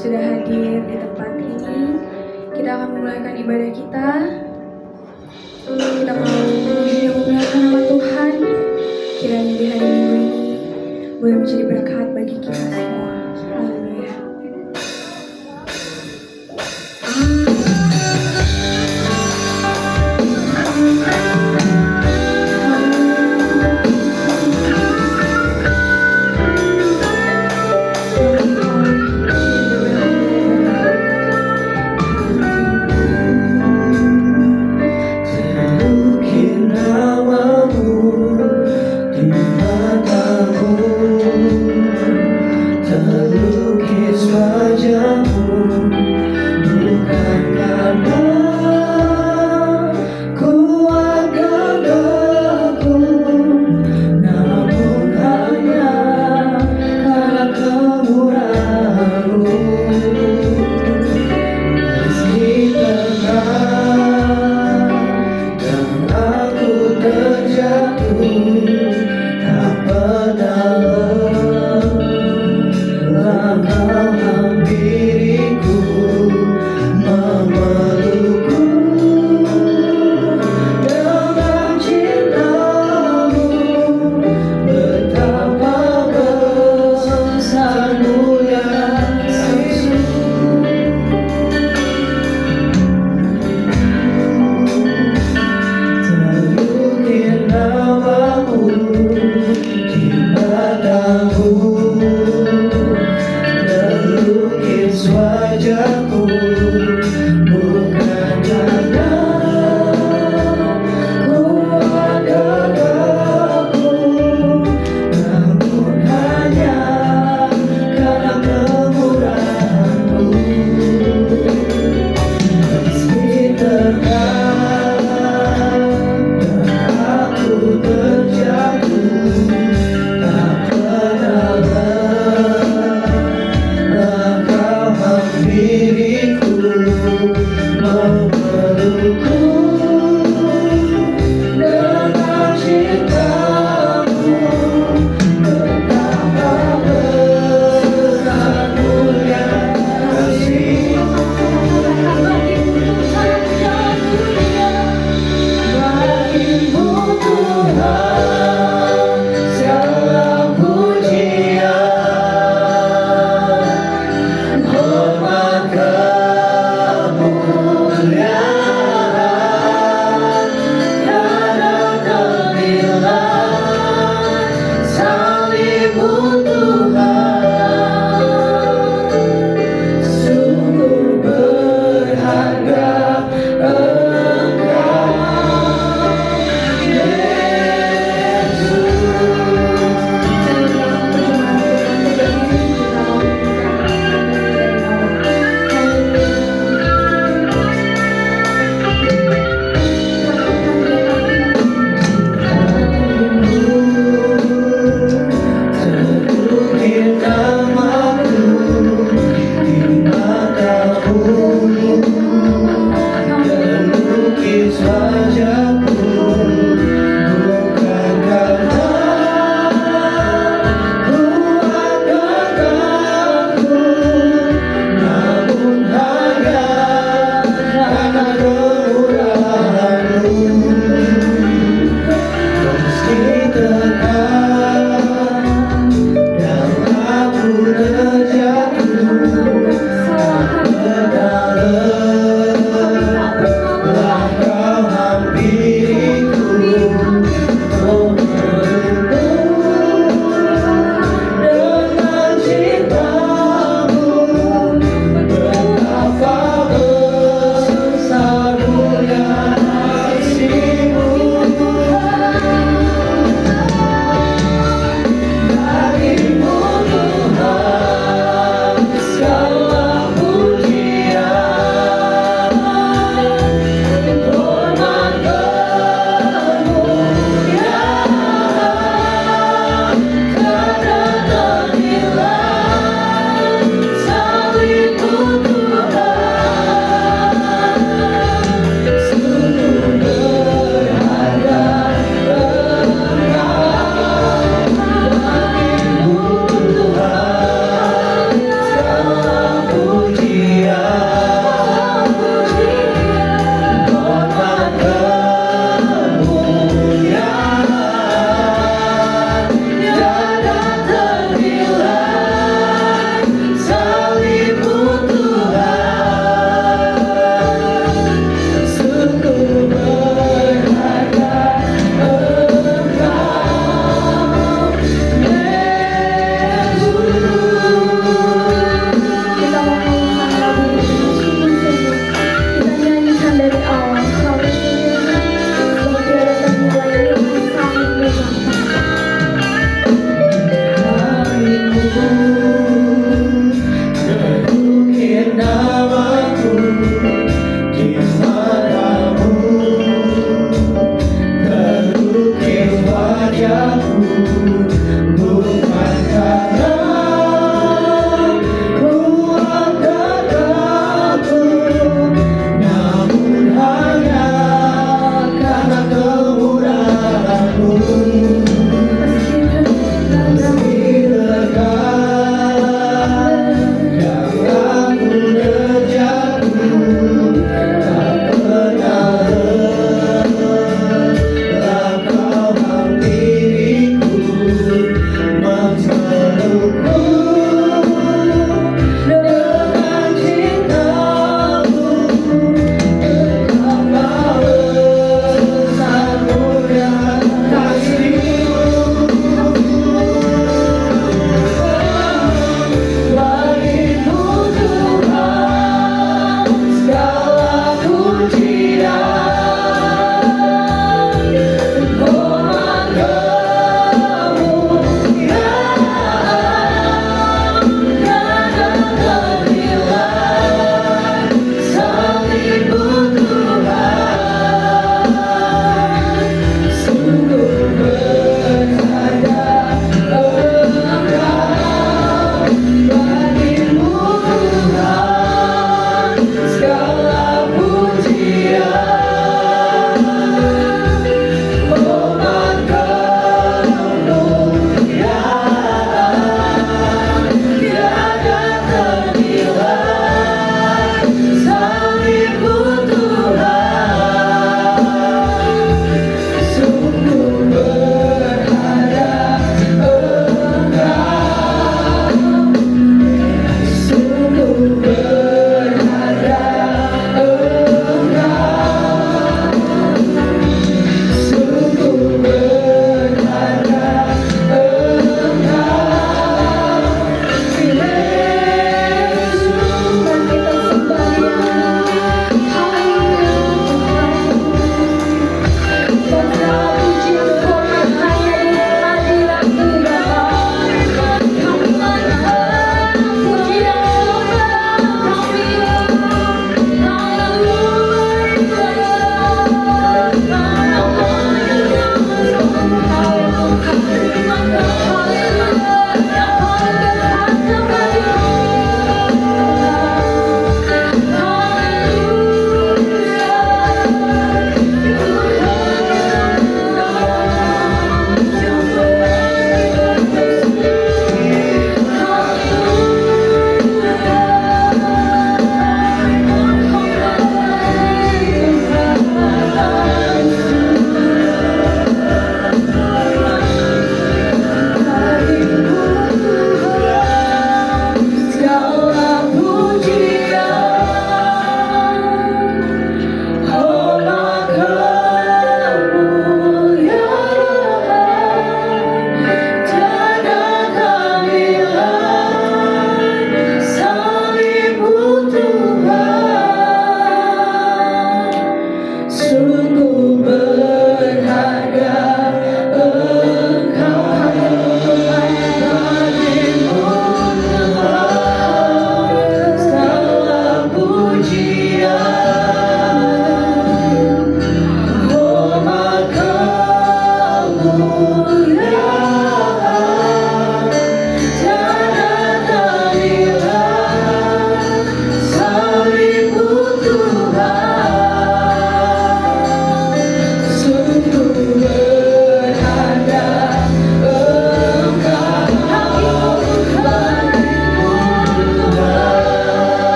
sudah hadir di tempat ini. Kita akan memulaikan ibadah kita. Kita mau memuliakan nama Tuhan. Kiranya di hari Minggu ini boleh menjadi berkat bagi kita semua. Haleluya. Terlukis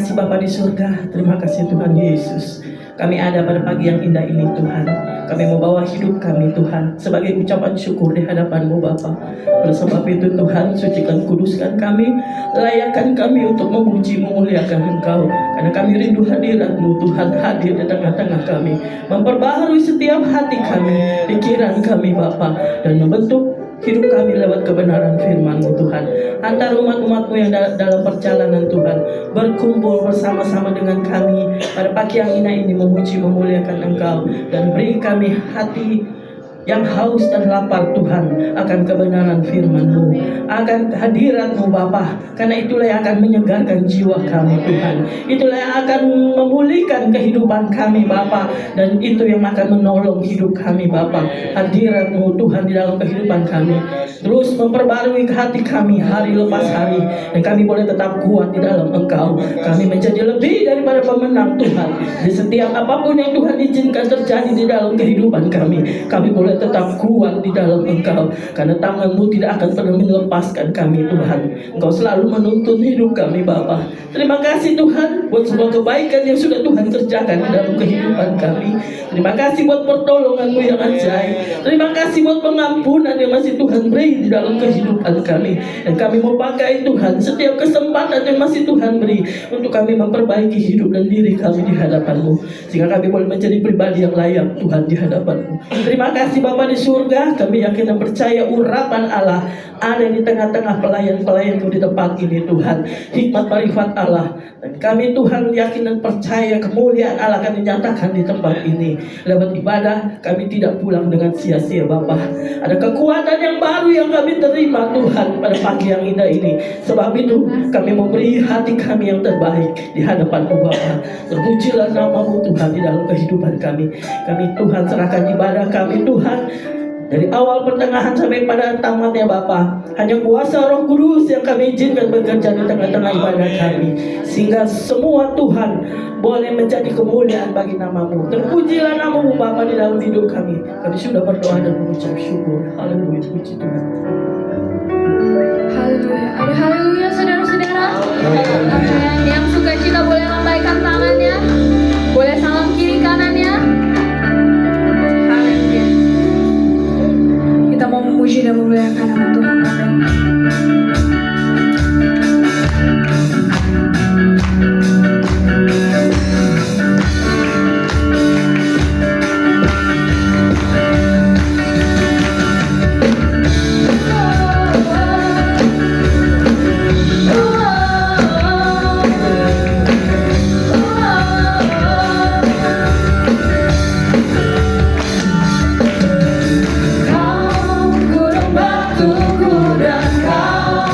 kasih Bapa di surga, terima kasih Tuhan Yesus. Kami ada pada pagi yang indah ini Tuhan. Kami membawa hidup kami Tuhan sebagai ucapan syukur di hadapan-Mu Bapa. Oleh sebab itu Tuhan, sucikan kuduskan kami, layakkan kami untuk memuji memuliakan Engkau. Karena kami rindu hadirat-Mu Tuhan, hadir di tengah-tengah kami, memperbaharui setiap hati kami, pikiran kami Bapa, dan membentuk hidup kami lewat kebenaran firman-Mu Tuhan. Antar umat-umat-Mu yang dalam perjalanan Tuhan, berkumpul bersama-sama dengan kami pada pagi yang indah ini, memuji memuliakan Engkau, dan beri kami hati yang haus dan lapar Tuhan akan kebenaran firman-Mu, akan hadirat-Mu Bapa. Karena itulah yang akan menyegarkan jiwa kami Tuhan, itulah yang akan memulihkan kehidupan kami Bapa, dan itu yang akan menolong hidup kami Bapa. Hadirat-Mu Tuhan di dalam kehidupan kami terus memperbarui hati kami hari lepas hari, dan kami boleh tetap kuat di dalam Engkau. Kami menjadi lebih daripada pemenang Tuhan. Di setiap apapun yang Tuhan izinkan terjadi di dalam kehidupan kami, kami boleh tetap kuat di dalam Engkau, karena tangan-Mu tidak akan pernah melepaskan kami Tuhan. Engkau selalu menuntun hidup kami Bapa. Terima kasih Tuhan buat semua kebaikan yang sudah Tuhan kerjakan di dalam kehidupan kami. Terima kasih buat pertolongan-Mu yang ajaib. Terima kasih buat pengampunan yang masih Tuhan beri di dalam kehidupan kami. Dan kami mau pakai Tuhan setiap kesempatan yang masih Tuhan beri untuk kami memperbaiki hidup dan diri kami di hadapan-Mu, sehingga kami boleh menjadi pribadi yang layak Tuhan di hadapan-Mu. Terima kasih Bapa di surga. Kami yakin dan percaya urapan Allah ada di tengah-tengah pelayan-pelayan-Mu di tempat ini Tuhan. Hikmat marifat Allah, dan kami Tuhan yakin dan percaya kemuliaan Allah akan dinyatakan di tempat ini. Lewat ibadah kami tidak pulang dengan sia-sia Bapa. Ada kekuatan yang baru yang kami terima Tuhan pada pagi yang indah ini. Sebab itu kami memberi hati kami yang terbaik di hadapan-Mu Bapa. Terpujilah nama-Mu Tuhan di dalam kehidupan kami. Kami Tuhan serahkan ibadah kami Tuhan, dari awal pertengahan sampai pada tamatnya Bapa. Hanya kuasa Roh Kudus yang kami izinkan bekerja di tengah-tengah ibadah kami, sehingga semua Tuhan boleh menjadi kemuliaan bagi nama-Mu. Terpujilah nama-Mu Bapa di dalam hidup kami. Kami sudah berdoa dan mengucap syukur. Haleluya, puji Tuhan. Haleluya. Ada haleluya saudara-saudara. Yang suka cita boleh lambaikan tangannya, boleh salam kiri kanannya. Haleluya. Kita mau memuji dan memuliakan nama Tuhan. Kau gunung batuku dan kau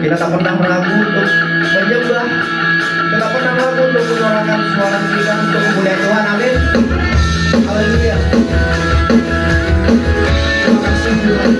Kita tak pernah ragu untuk menyembah. Kita tak pernah ragu untuk menyuarakan suara kita untuk memuliakan Tuhan. Amin. Haleluya. Terima kasih Tuhan.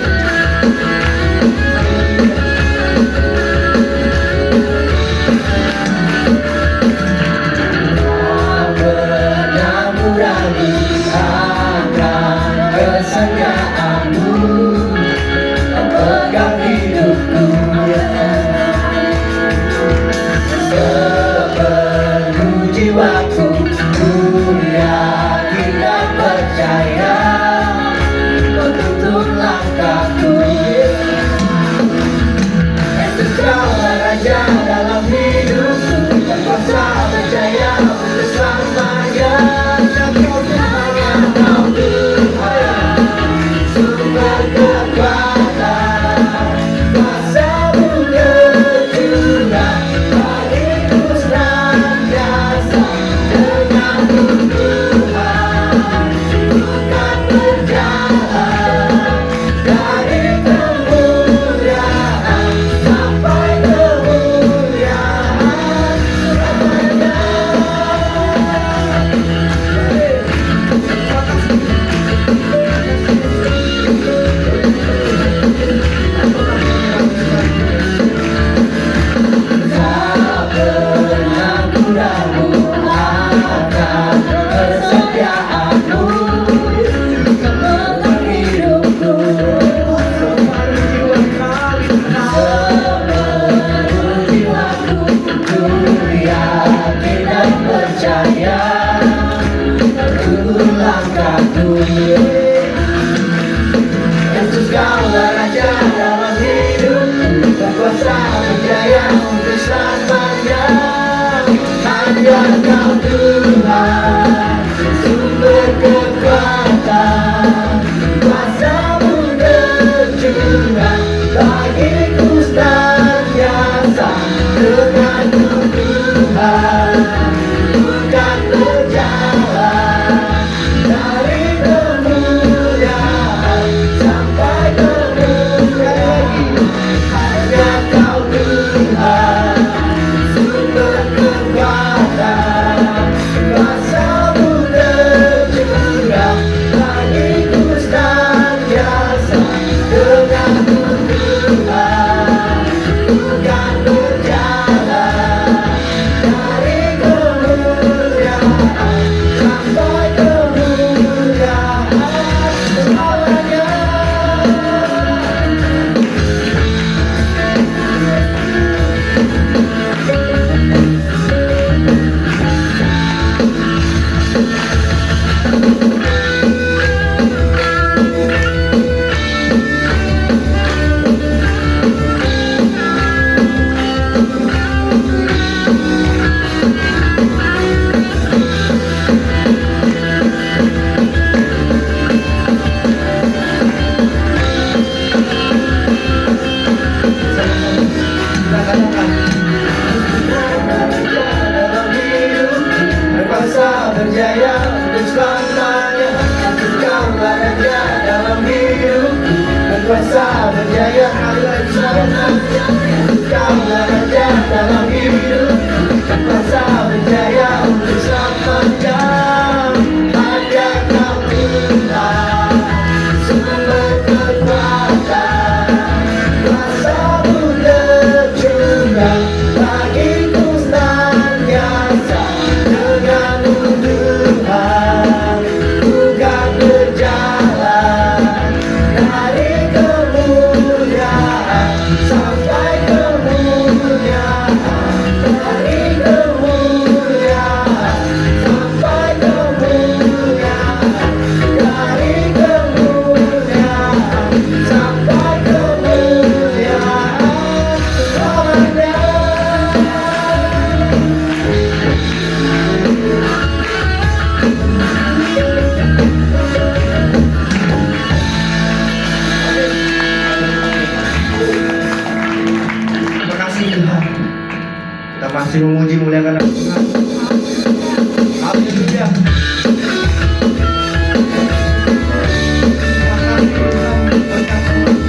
masih memuji muliakan nama Tuhan. Haleluya. Terima kasih Tuhan, berkat Tuhan,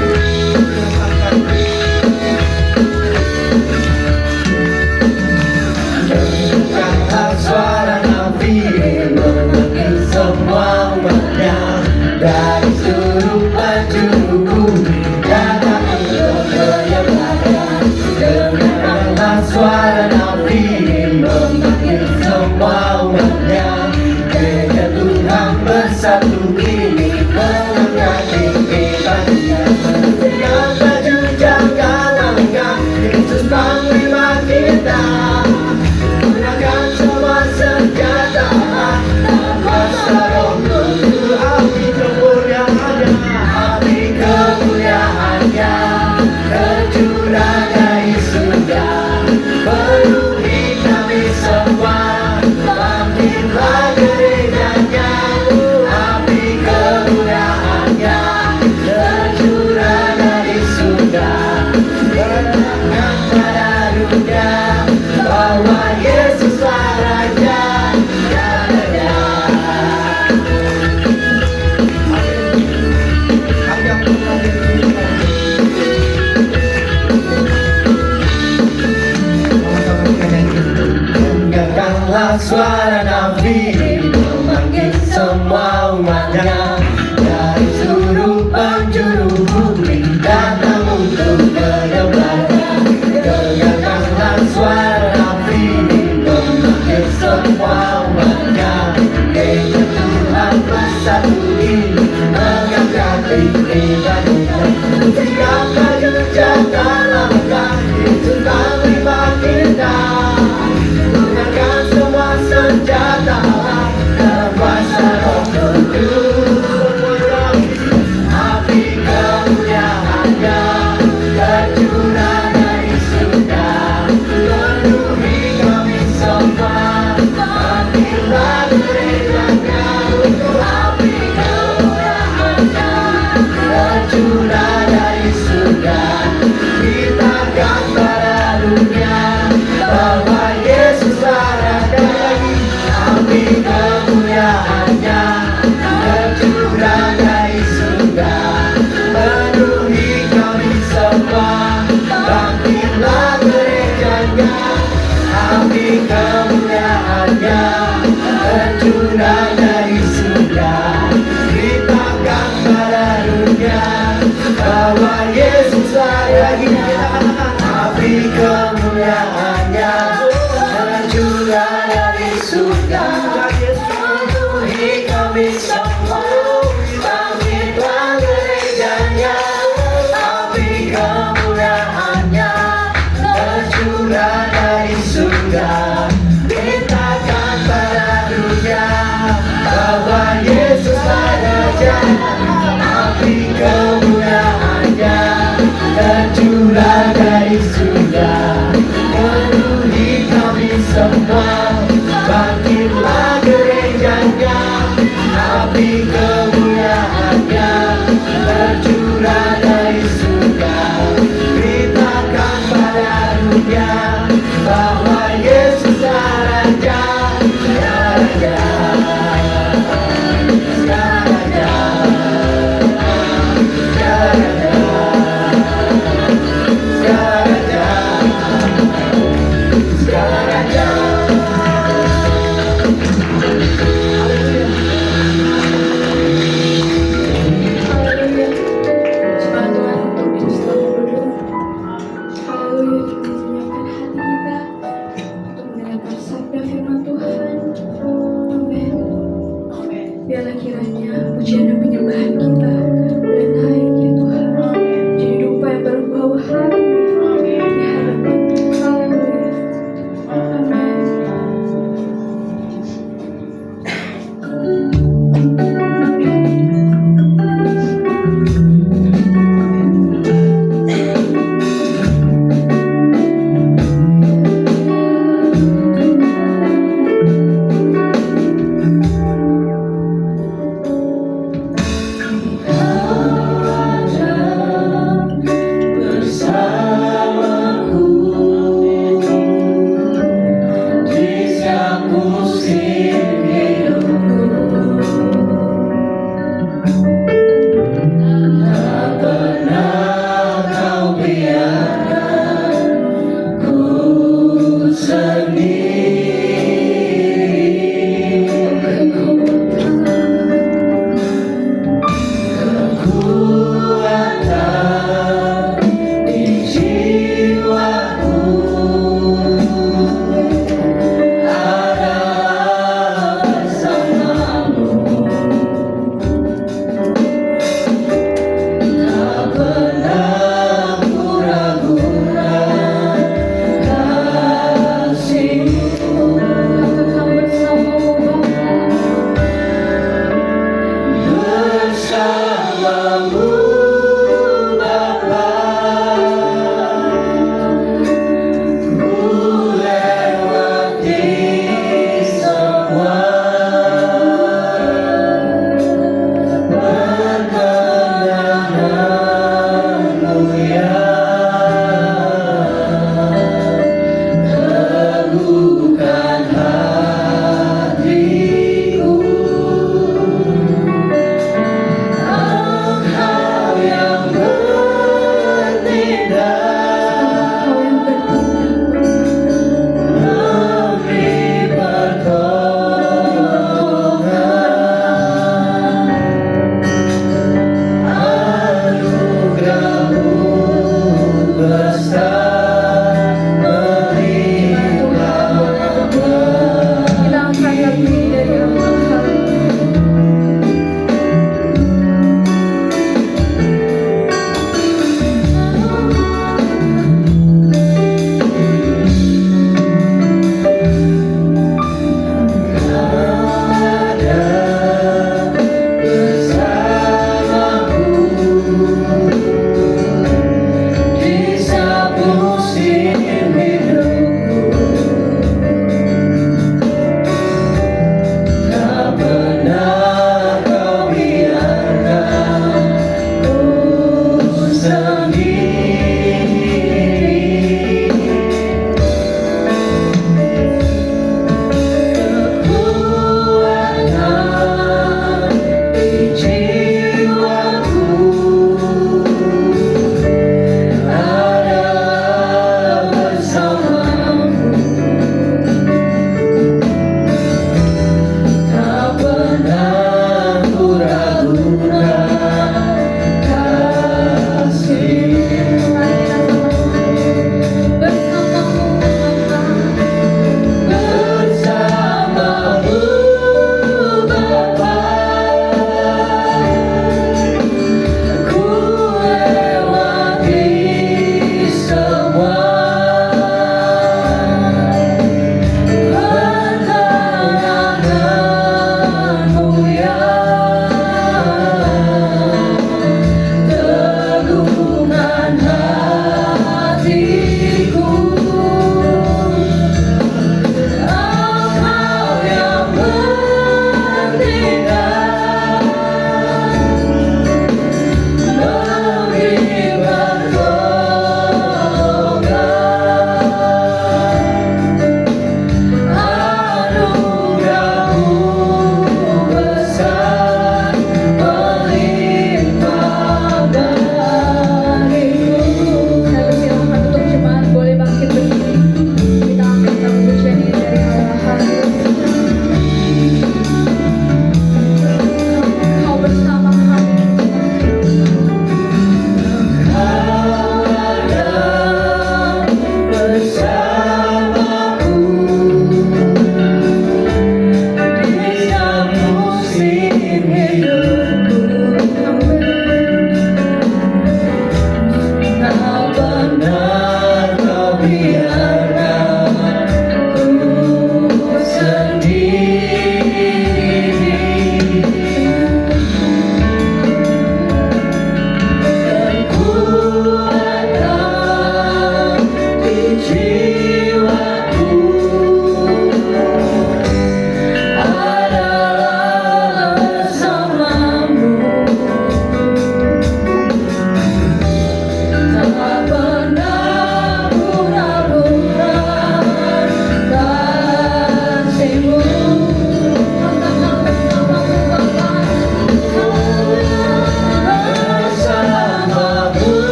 Tak pernah ku ragu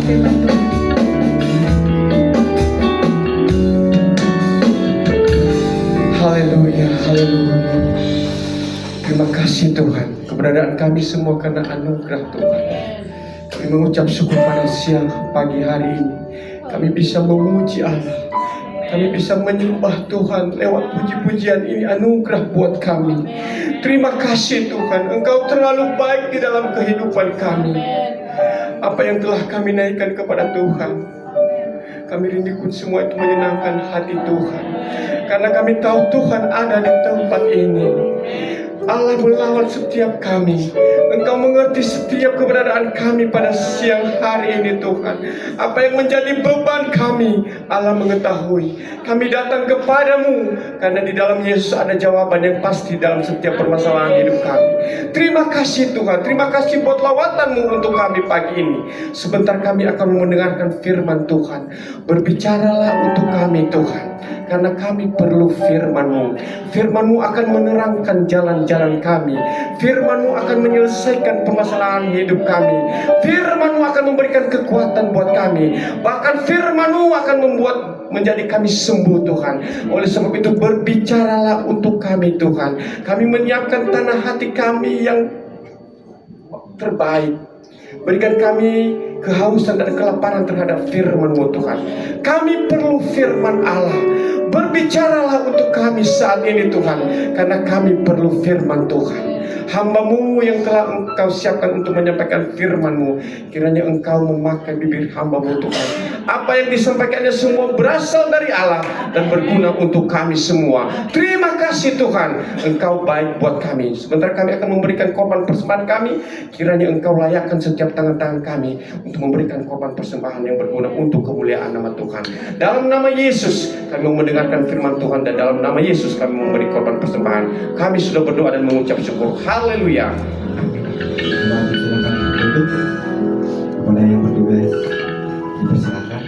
firman Tuhan. Haleluya, haleluya. Terima kasih Tuhan, keberadaan kami semua karena anugerah Tuhan. Kami mengucap syukur pada siang pagi hari ini. Kami bisa memuji Allah. Kami bisa menyembah Tuhan lewat puji-pujian ini, anugerah buat kami. Terima kasih Tuhan, Engkau terlalu baik di dalam kehidupan kami. Apa yang telah kami naikkan kepada Tuhan, kami rindukan semua itu menyenangkan hati Tuhan. Karena kami tahu Tuhan ada di tempat ini. Allah melawat setiap kami. Engkau mengerti setiap keberadaan kami pada siang hari ini Tuhan. Apa yang menjadi beban kami, Allah mengetahui. Kami datang kepadamu karena di dalam Yesus ada jawaban yang pasti dalam setiap permasalahan hidup kami. Terima kasih Tuhan. Terima kasih buat lawatanmu untuk kami pagi ini. Sebentar kami akan mendengarkan firman Tuhan. Berbicaralah untuk kami Tuhan, karena kami perlu firman-Mu. Firman-Mu akan menerangkan jalan-jalan kami. Firman-Mu akan menyelesaikan permasalahan hidup kami. Firman-Mu akan memberikan kekuatan buat kami. Bahkan firman-Mu akan membuat menjadi kami sembuh Tuhan. Oleh sebab itu berbicaralah untuk kami Tuhan. Kami menyiapkan tanah hati kami yang terbaik. Berikan kami kehausan dan kelaparan terhadap firman-Mu Tuhan. Kami perlu firman Allah. Berbicaralah untuk kami saat ini Tuhan, karena kami perlu firman Tuhan. Hamba-Mu yang telah Engkau siapkan untuk menyampaikan firman-Mu, kiranya Engkau memakai bibir hamba-Mu Tuhan. Apa yang disampaikannya semua berasal dari Allah dan berguna untuk kami semua. Terima kasih Tuhan, Engkau baik buat kami. Sebentar kami akan memberikan korban persembahan kami. Kiranya Engkau layakkan setiap tangan-tangan kami untuk memberikan korban persembahan yang berguna untuk kemuliaan nama Tuhan. Dalam nama Yesus kami mendengarkan firman Tuhan, dan dalam nama Yesus kami memberi korban persembahan. Kami sudah berdoa dan mengucap syukur. Haleluya. Silakan duduk. Kepada yang bertugas dipersilakan.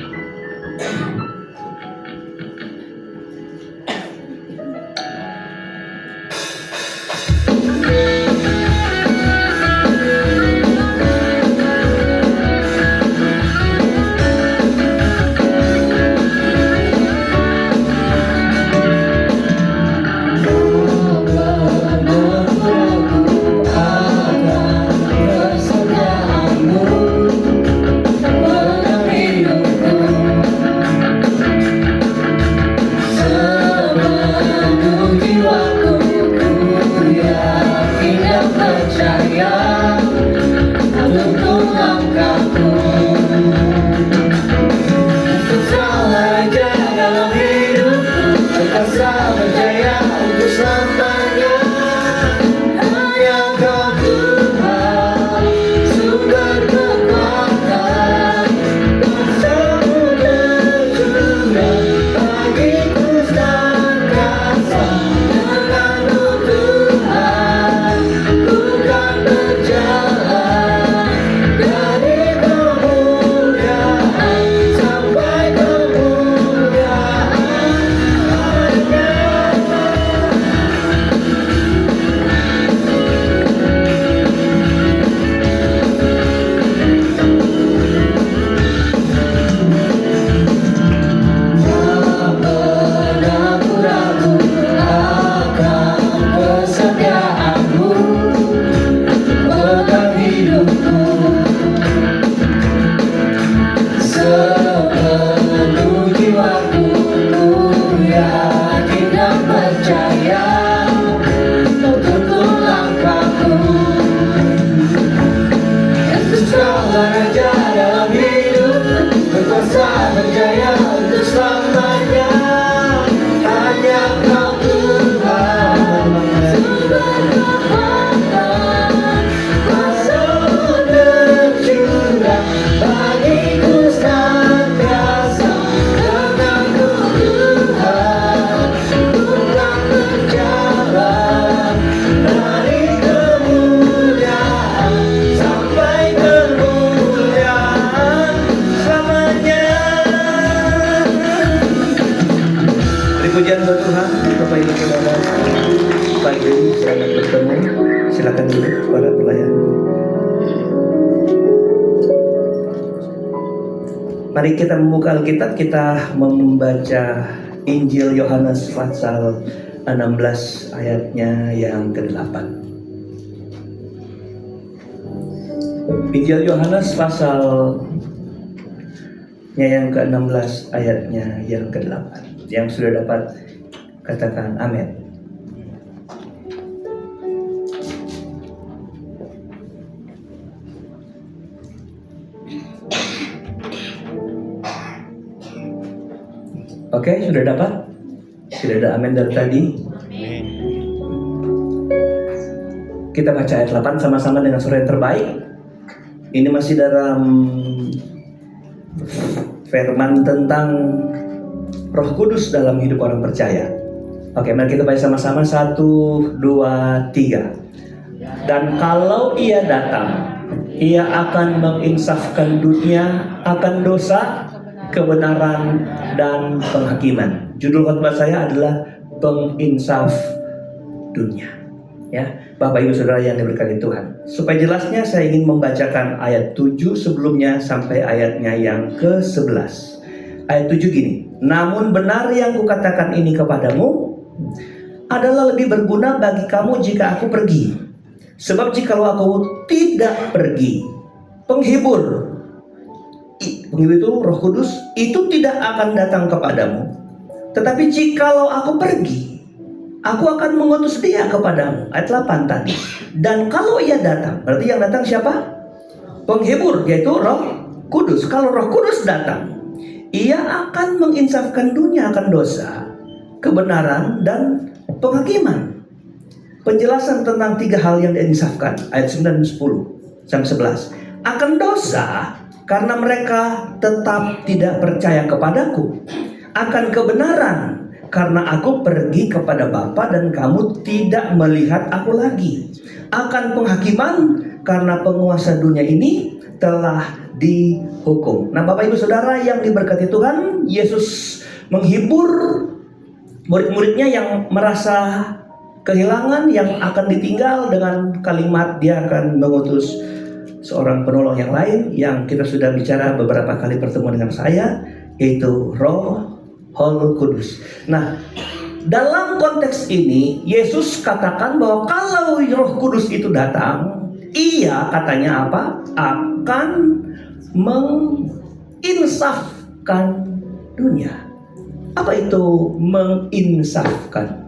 Pujian buat Tuhan. Bapak Ibu Saudara, pagi selamat bertemu. Silakan duduk para pelayan. Mari kita membuka Alkitab, kita membaca Injil Yohanes pasal 16 ayatnya yang ke-8. Injil Yohanes pasalnya yang ke-16 ayatnya yang ke-8. Yang sudah dapat katakan amin. Oke, sudah dapat? Sudah ada amin dari tadi? Kita baca ayat 8 sama-sama dengan suara yang terbaik. Ini masih dalam firman tentang Roh Kudus dalam hidup orang percaya. Oke, mari kita baca sama-sama. 1, 2, 3. Dan kalau Ia datang, Ia akan menginsafkan dunia akan dosa, kebenaran, dan penghakiman. Judul khotbah saya adalah penginsaf dunia. Ya, Bapak Ibu Saudara yang diberkati Tuhan. Supaya jelasnya saya ingin membacakan ayat 7 sebelumnya sampai ayatnya yang ke-11. Ayat 7 gini. Namun benar yang kukatakan ini kepadamu adalah lebih berguna bagi kamu jika aku pergi. Sebab jikalau aku tidak pergi, penghibur itu Roh Kudus itu tidak akan datang kepadamu. Tetapi jikalau aku pergi, aku akan mengutus Dia kepadamu. Ayat 8 tadi. Dan kalau Ia datang, berarti yang datang siapa? Penghibur, yaitu Roh Kudus. Kalau Roh Kudus datang, Ia akan menginsafkan dunia akan dosa, kebenaran, dan penghakiman. Penjelasan tentang 3 hal yang diinsafkan, ayat 9 dan 10 sampai 11. Akan dosa, karena mereka tetap tidak percaya kepadaku. Akan kebenaran, karena aku pergi kepada Bapa dan kamu tidak melihat aku lagi. Akan penghakiman, karena penguasa dunia ini telah dihukum. Nah, Bapak Ibu Saudara yang diberkati Tuhan, Yesus menghibur murid-muridnya yang merasa kehilangan, yang akan ditinggal dengan kalimat Dia akan mengutus seorang penolong yang lain, yang kita sudah bicara beberapa kali pertemuan dengan saya, yaitu Roh Kudus. Nah, dalam konteks ini Yesus katakan bahwa kalau Roh Kudus itu datang, Ia katanya apa? Akan menginsafkan dunia. Apa itu menginsafkan?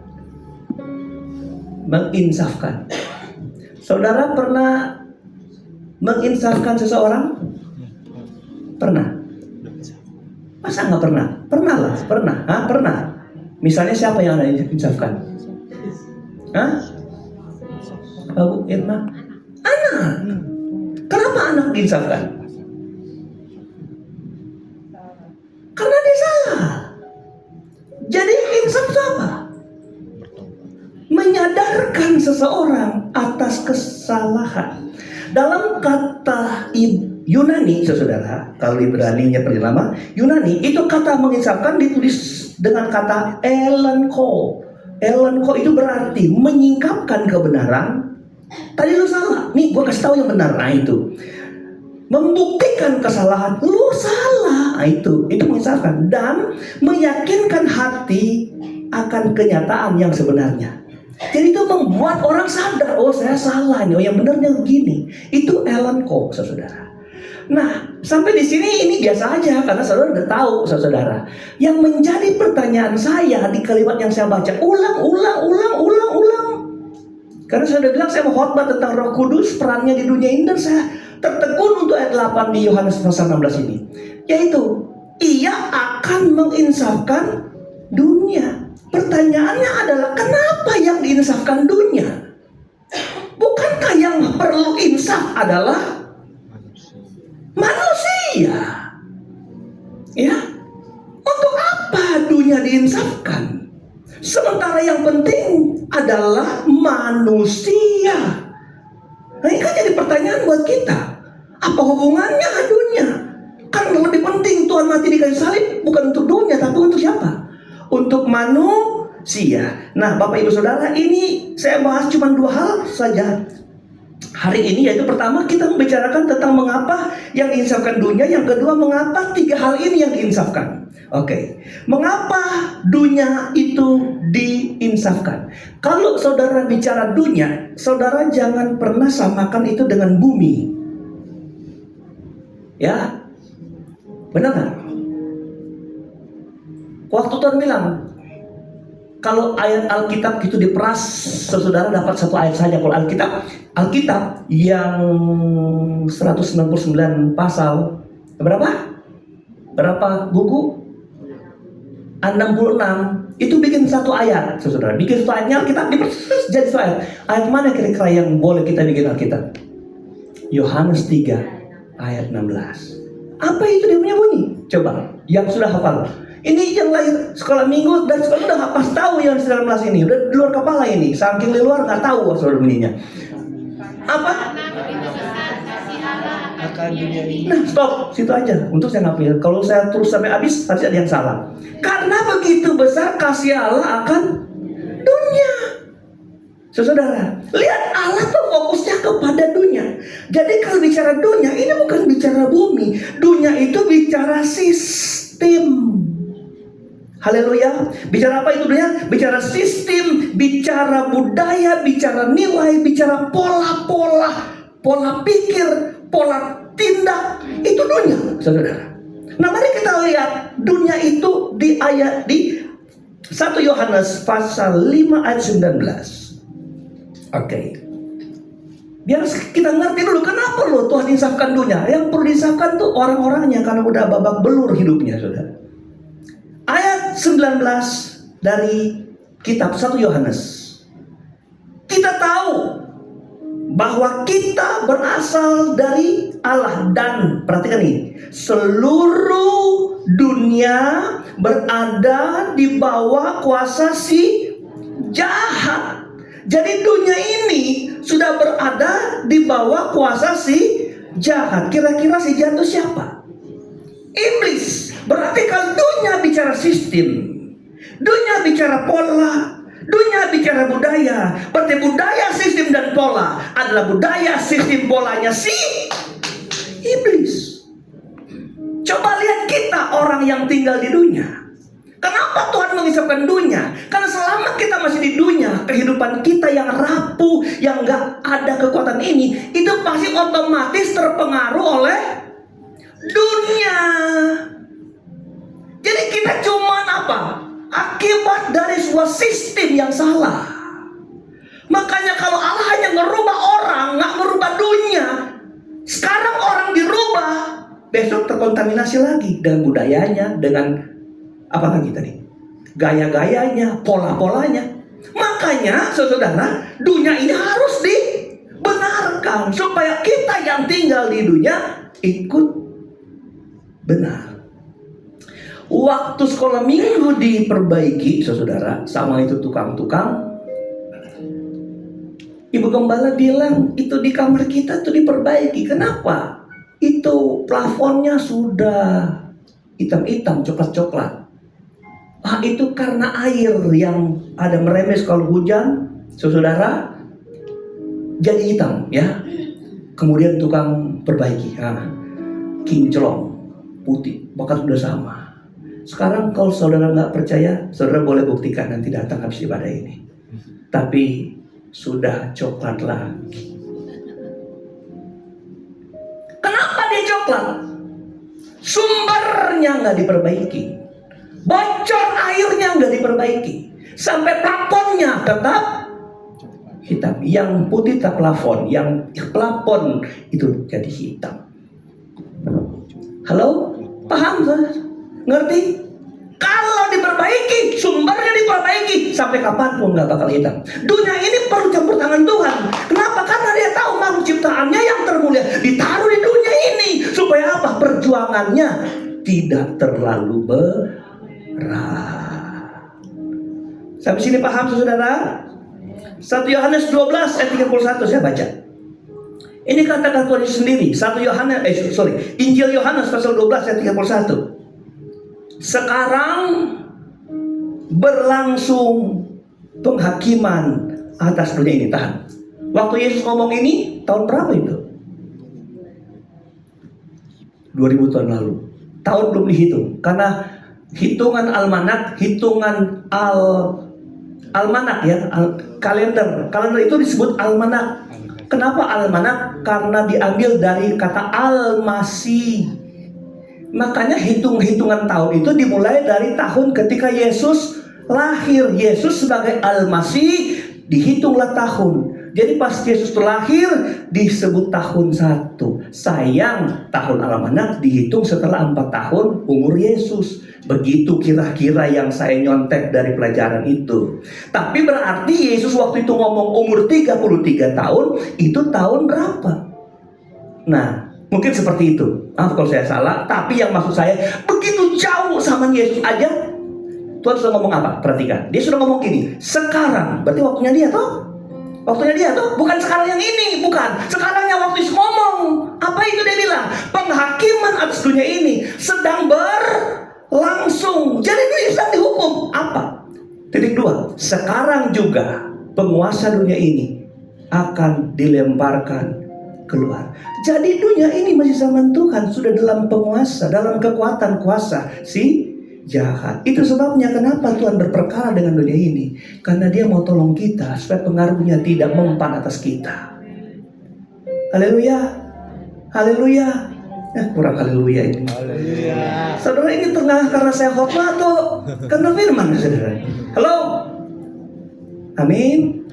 Menginsafkan. Saudara pernah menginsafkan seseorang? Pernah? Masa nggak pernah? Pernah lah, pernah. Hah? Pernah. Misalnya siapa yang Anda insafkan? Hah? Bu Irma? Anak. Kenapa anak diinsafkan? Karena dia salah. Jadi insaf itu apa? Menyadarkan seseorang atas kesalahan. Dalam kata Yunani, saudara, kalau Ibrani-nya paling lama, Yunani itu kata menginsafkan ditulis dengan kata elenko. Elenko itu berarti menyingkapkan kebenaran. Tadi lu salah, nih gue kasih tahu yang benar. Nah itu membuktikan kesalahan, lu salah. Nah, itu menginsafkan dan meyakinkan hati akan kenyataan yang sebenarnya. Jadi itu membuat orang sadar, oh saya salah nih, oh yang benarnya begini. Itu elenko, saudara. Nah, sampai di sini ini biasa aja karena saudara udah tahu, saudara. Yang menjadi pertanyaan saya di kalimat yang saya baca, ulang. Karena saya udah bilang saya mau khotbah tentang Roh Kudus, perannya di dunia ini, dan saya tertekun untuk ayat 8 di Yohanes pasal 16 ini. Yaitu, Ia akan menginsafkan dunia. Pertanyaannya adalah kenapa yang diinsafkan dunia? Bukankah yang perlu insaf adalah manusia? Ya, untuk apa dunia diinsafkan? Sementara yang penting adalah manusia. Nah, ini kan jadi pertanyaan buat kita. Apa hubungannya dunia? Kan lebih penting Tuhan mati di kayu salib bukan untuk dunia, tapi untuk siapa? Untuk manusia. Nah, Bapak Ibu Saudara, ini saya bahas cuma 2 hal saja hari ini, yaitu pertama kita membicarakan tentang mengapa yang diinsafkan dunia, yang kedua mengapa 3 hal ini yang diinsafkan. Oke, mengapa dunia itu diinsafkan? Kalau saudara bicara dunia, saudara jangan pernah samakan itu dengan bumi. Ya, benar nggak? Waktu Tuhan bilang, kalau ayat Alkitab itu diperas, saudara dapat satu ayat saja. Kalau Alkitab yang 199 pasal, berapa buku? 66 itu bikin satu ayat, saudara. Bikin satu ayatnya Alkitab jadi satu ayat. Ayat mana kira-kira yang boleh kita bikin Alkitab? Yohanes 3 ayat 16. Apa itu dia punya bunyi? Coba, yang sudah hafal. Ini yang lahir sekolah minggu dan sekolah udah pas tahu yang 19 ini. Udah di luar kepala ini. Saking di luar nggak tahu saudara bunyinya. Apa? Nah, stop, situ aja. Untuk saya ngambil. Kalau saya terus sampai habis, pasti ada yang salah. Karena begitu besar kasih Allah akan dunia. Saudara, lihat Allah tuh fokusnya kepada dunia. Jadi kalau bicara dunia, ini bukan bicara bumi. Dunia itu bicara sistem. Haleluya. Bicara apa itu dunia? Bicara sistem, bicara budaya, bicara nilai, bicara pola-pola, pola pikir, pola tindak. Itu dunia, saudara. Nah, mari kita lihat dunia itu di ayat di 1 Yohanes pasal 5 ayat 19. Oke. Biar kita ngerti dulu kenapa loh Tuhan insafkan dunia. Yang perlu diinsafkan tuh orang-orangnya karena udah babak belur hidupnya, saudara. Ayat 19 dari kitab 1 Yohanes. Kita tahu bahwa kita berasal dari Allah dan perhatikan ini, seluruh dunia berada di bawah kuasa si jahat. Jadi dunia ini sudah berada di bawah kuasa si jahat. Kira-kira si jahat itu siapa? Iblis. Berarti kalau dunia bicara sistem, dunia bicara pola, dunia bicara budaya. Berarti budaya, sistem, dan pola adalah budaya, sistem, polanya si iblis. Coba lihat kita orang yang tinggal di dunia. Kenapa Tuhan mengisapkan dunia? Karena selama kita masih di dunia, kehidupan kita yang rapuh, yang gak ada kekuatan ini, itu pasti otomatis terpengaruh oleh dunia. Jadi kita cuman apa? Akibat dari sebuah sistem yang salah. Makanya kalau Allah hanya ngerubah orang, nggak ngerubah dunia. Sekarang orang dirubah, besok terkontaminasi lagi dengan budayanya, dengan apa lagi tadi? Gaya-gayanya, pola-polanya. Makanya saudara, dunia ini harus dibenarkan supaya kita yang tinggal di dunia ikut benar. Waktu sekolah minggu diperbaiki, saudara, sama itu tukang-tukang, ibu gembala bilang itu di kamar kita tuh diperbaiki. Kenapa? Itu plafonnya sudah hitam-hitam, coklat-coklat. Itu karena air yang ada meremes kalau hujan, saudara, jadi hitam, ya. Kemudian tukang perbaiki, kinclong, putih, bahkan sudah sama. Sekarang kalau saudara nggak percaya, saudara boleh buktikan nanti datang habis ibadah ini. Tapi sudah coklat lagi. Kenapa dia coklat? Sumbernya nggak diperbaiki, bocor airnya nggak diperbaiki, sampai plafonnya tetap hitam. Yang putih tak plafon, yang plafon itu jadi hitam. Halo, paham saudara? Ngerti? Kalau diperbaiki, sumbernya diperbaiki, sampai kapanpun nggak bakal hitam. Dunia ini perlu campur tangan Tuhan. Kenapa? Karena dia tahu makhluk ciptaannya yang termulia ditaruh di dunia ini. Supaya apa? Perjuangannya tidak terlalu berat. Sampai sini paham saudara? 1 Yohanes 12 ayat 31 saya baca. Ini kata-kata Tuhan sendiri. Injil Yohanes pasal 12 ayat 31. Sekarang berlangsung penghakiman atas dunia ini. Tahan. Waktu Yesus ngomong ini tahun berapa itu? 2000 tahun lalu. tahun belum dihitung. Karena hitungan almanak, hitungan almanak ya, kalender itu disebut almanak. Kenapa almanak? Karena diambil dari kata almasi. Makanya hitungan tahun itu dimulai dari tahun ketika Yesus lahir. Yesus sebagai almasi, dihitunglah tahun. Jadi pas Yesus lahir disebut tahun 1. Sayang, tahun almanak dihitung setelah 4 tahun umur Yesus. Begitu kira-kira yang saya nyontek dari pelajaran itu. Tapi berarti Yesus waktu itu ngomong umur 33 tahun, itu tahun berapa? Nah, mungkin seperti itu. Maaf kalau saya salah, tapi yang maksud saya, begitu jauh sama Yesus aja, Tuhan sudah ngomong apa? Perhatikan, dia sudah ngomong gini, sekarang, berarti waktunya dia toh? Waktunya dia tuh, bukan sekarang yang ini, bukan. Sekarang yang waktu Yesus ngomong. Apa itu dia bilang? Penghakiman atas dunia ini sedang berlangsung. Jadi dunia sedang dihukum. Apa? Titik 2. Sekarang juga penguasa dunia ini akan dilemparkan keluar. Jadi dunia ini masih zaman Tuhan, sudah dalam penguasa, dalam kekuatan kuasa si jahat. Itu sebabnya kenapa Tuhan berperkara dengan dunia ini. Karena dia mau tolong kita supaya pengaruhnya tidak mempan atas kita. Haleluya. Haleluya. Kurang haleluya ini. Haleluya. Saudara, ini tengah karena saya khotbah atau karena firman, saudara? Halo. Amin.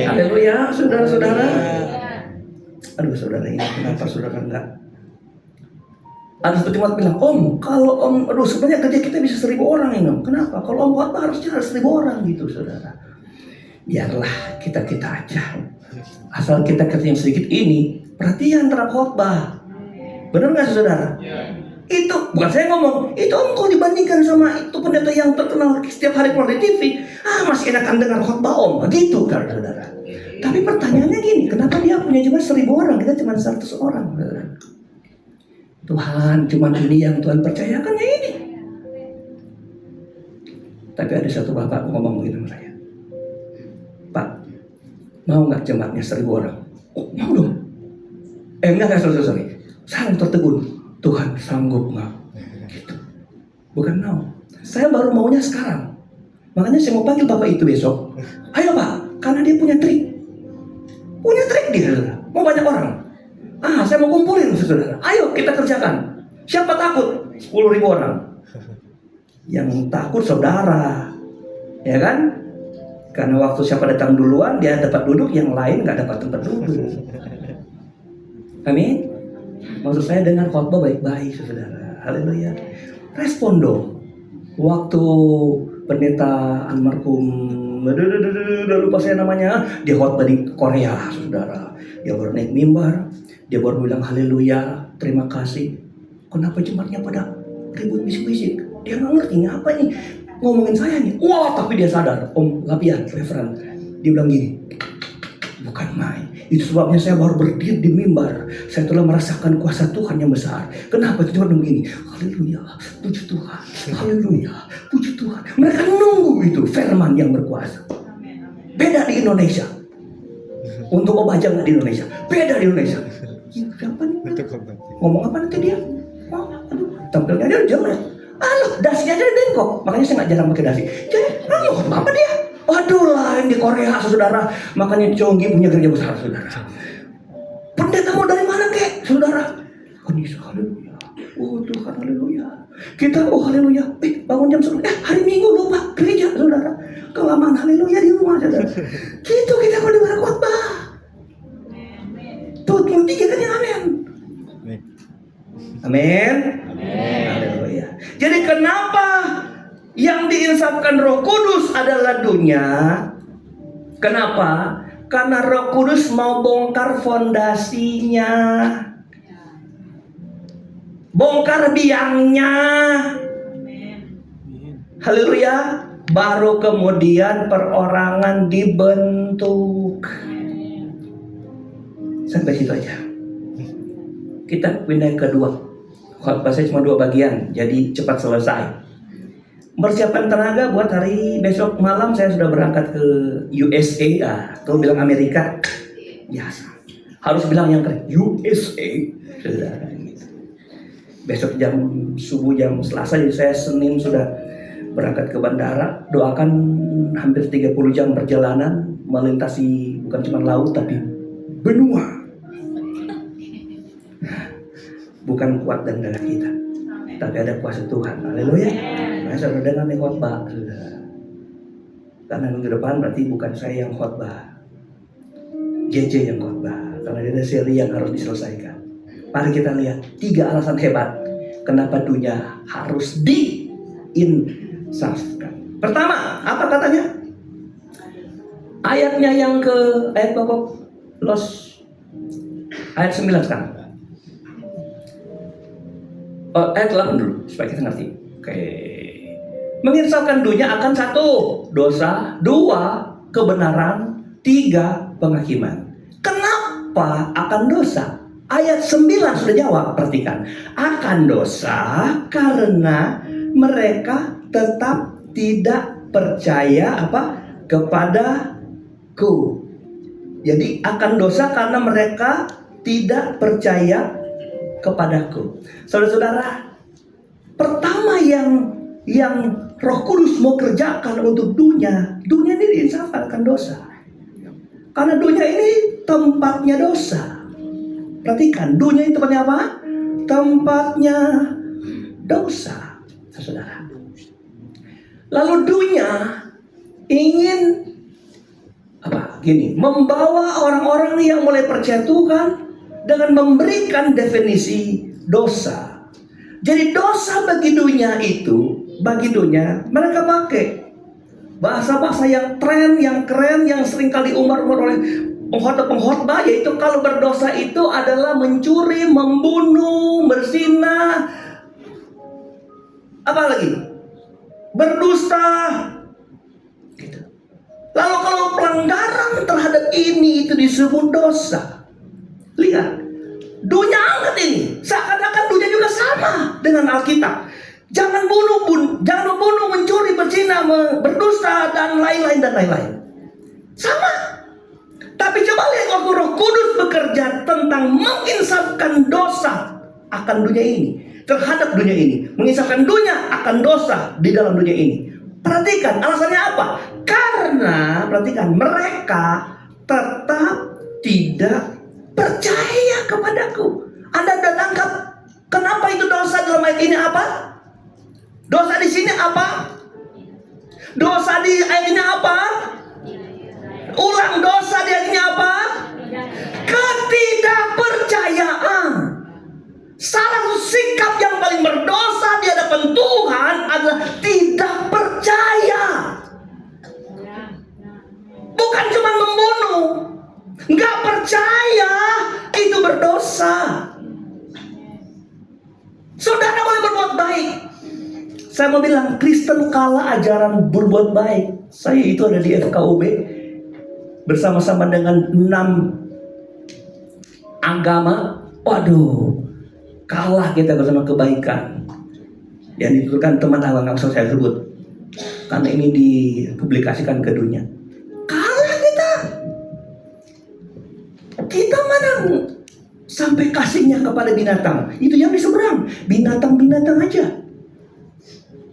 Haleluya, saudara-saudara. Aduh, saudara, ini kenapa saudara enggak? Ada seperti Mat bilang, Om, kalau Om, aduh sebenarnya kerja kita bisa 1000 orang ini, Om. Kenapa? Kalau Om khotbah harusnya harus 1000 orang gitu, saudara. Biarlah kita aja. Asal kita kerja yang sedikit ini, perhatian terhadap khotbah. Benar nggak, saudara? Itu bukan saya ngomong. Itu Om kalau dibandingkan sama itu pendeta yang terkenal setiap hari keluar di TV, masih enakan dengar khotbah Om, begitu kan, saudara. Tapi pertanyaannya gini, kenapa dia punya cuma 1000 orang, kita cuma 100 orang, saudara? Tuhan, cuma ini yang Tuhan percayakan ya ini. Tapi ada satu bapak ngomong begini sama saya, Pak, mau nggak jemaatnya 1000 orang? Oh, mau dong. Enggak, sorry. Saya tertegun, Tuhan sanggup nggak? Gitu. Bukan mau. Saya baru maunya sekarang. Makanya saya mau panggil bapak itu besok. Ayo Pak, karena dia punya trik. Punya trik dia, mau banyak orang. Saya mau kumpulin, saudara. Ayo kita kerjakan. Siapa takut? 10.000 orang. Yang takut saudara, ya kan? Karena waktu siapa datang duluan, dia dapat duduk, yang lain nggak dapat tempat duduk. Amin. Maksud saya dengan khotbah baik-baik, saudara. Haleluya. Respon dong. Waktu pendeta almarhum, udah lupa saya namanya, dia khotbah di Korea, saudara. Dia baru naik mimbar. Dia baru bilang haleluya, terima kasih. Kenapa jemaatnya pada ribut bisik-bisik? Dia nggak ngerti apa nih ngomongin saya nih. Wah, tapi dia sadar, Om Lapian, referan. Dia bilang gini, bukan main. Itu sebabnya saya baru berdiri di mimbar. Saya telah merasakan kuasa Tuhan yang besar. Kenapa? Cuma begini, haleluya, puji Tuhan, haleluya, puji Tuhan. Mereka nunggu itu firman yang berkuasa. Beda di Indonesia. Untuk Obaja nggak di Indonesia, beda di Indonesia. Siapa nih? Ngomong apa nanti dia? Tampilnya dia jelek. Dasinya aja bengkok. Makanya saya nggak jarang pakai dasi. Jadi, apa dia? Waduh, lain di Korea, saudara. Makanya Chonggi punya gereja besar, saudara. Pendeta mau dari mana, kek, saudara? Kanisa, haleluya. Oh Tuhan, haleluya. Kita, haleluya. Bangun jam 10. Hari Minggu lupa gereja, saudara. Kelamaan haleluya di rumah, saudara. Gitu kita mau dengar khotbah. Tuh, 3 kan yang amin. Amin. Haleluya. Jadi kenapa yang diinsafkan Roh Kudus adalah dunia? Kenapa? Karena Roh Kudus mau bongkar fondasinya, bongkar biangnya. Haleluya. Baru kemudian perorangan dibentuk. Sampai situ aja. Kita pindah ke kedua. Khotbah saya cuma 2 bagian, jadi cepat selesai. Persiapan tenaga buat hari besok malam saya sudah berangkat ke USA, atau bilang Amerika. Biasa. Harus bilang yang keren, USA. besok jam subuh jam Selasa, jadi saya Senin sudah berangkat ke bandara. Doakan hampir 30 jam perjalanan melintasi bukan cuma laut tapi benua. Bukan kuat dan darah kita, tapi ada kuasa Tuhan. Haleluya. Nah, saudara dengar nih khotbah, saudara. Karena minggu depan berarti bukan saya yang khotbah, JJ yang khotbah, karena ada seri yang harus diselesaikan. Mari kita lihat 3 alasan hebat kenapa dunia harus diinsafkan. Pertama, apa katanya? Ayatnya yang ke ayat pokok ayat 9 sekarang. Ayat 8 dulu supaya kita ngerti. Oke. Menginsafkan dunia akan 1, dosa, 2, kebenaran, 3, penghakiman. Kenapa akan dosa? Ayat 9 sudah jawab, perhatikan. Akan dosa karena mereka tetap tidak percaya kepadaku. Jadi akan dosa karena mereka tidak percaya kepadaku. Saudara-saudara, pertama yang Roh Kudus mau kerjakan untuk dunia ini diinsafkan akan dosa. Karena dunia ini tempatnya dosa. Perhatikan, dunia ini tempatnya apa? Tempatnya dosa, saudara. Lalu dunia ingin membawa orang-orang yang mulai percaya Tuhan dengan memberikan definisi dosa. Jadi dosa bagi dunia mereka pakai bahasa-bahasa yang tren, yang keren, yang sering kali diumbar-umbar oleh pengkhotbah, yaitu kalau berdosa itu adalah mencuri, membunuh, berzina, apa lagi? Berdusta. Gitu. Lalu kalau pelanggaran terhadap ini itu disebut dosa. Lihat, dunia angkat ini seakan-akan dunia juga sama dengan Alkitab. Jangan membunuh, mencuri, berzina, berdusta dan lain-lain. Sama. Tapi coba lihat waktu Roh Kudus bekerja tentang menginsafkan dosa akan dunia ini, terhadap dunia ini, menginsafkan dunia akan dosa di dalam dunia ini. Perhatikan alasannya apa? Karena perhatikan, mereka tetap tidak percaya kepadaku. Anda sudah tangkap kenapa itu dosa dalam ayat ini apa? Dosa di sini apa? Dosa di ayat ini apa? Ulang, dosa di ayat ini apa? Ketidakpercayaan. Salah satu sikap yang paling berdosa di hadapan Tuhan adalah tidak percaya. Bukan cuma membunuh, nggak percaya itu berdosa. Saudara boleh berbuat baik. Saya mau bilang, Kristen kalah ajaran berbuat baik. Saya itu ada di FKUB bersama-sama dengan 6 agama. Waduh, kalah kita bersama kebaikan. Yang dituturkan teman awal, nggak usah saya sebut, karena ini dipublikasikan ke dunia. Kalah kita. Kita mana sampai kasihnya kepada binatang. Itu yang di seberang, binatang-binatang aja.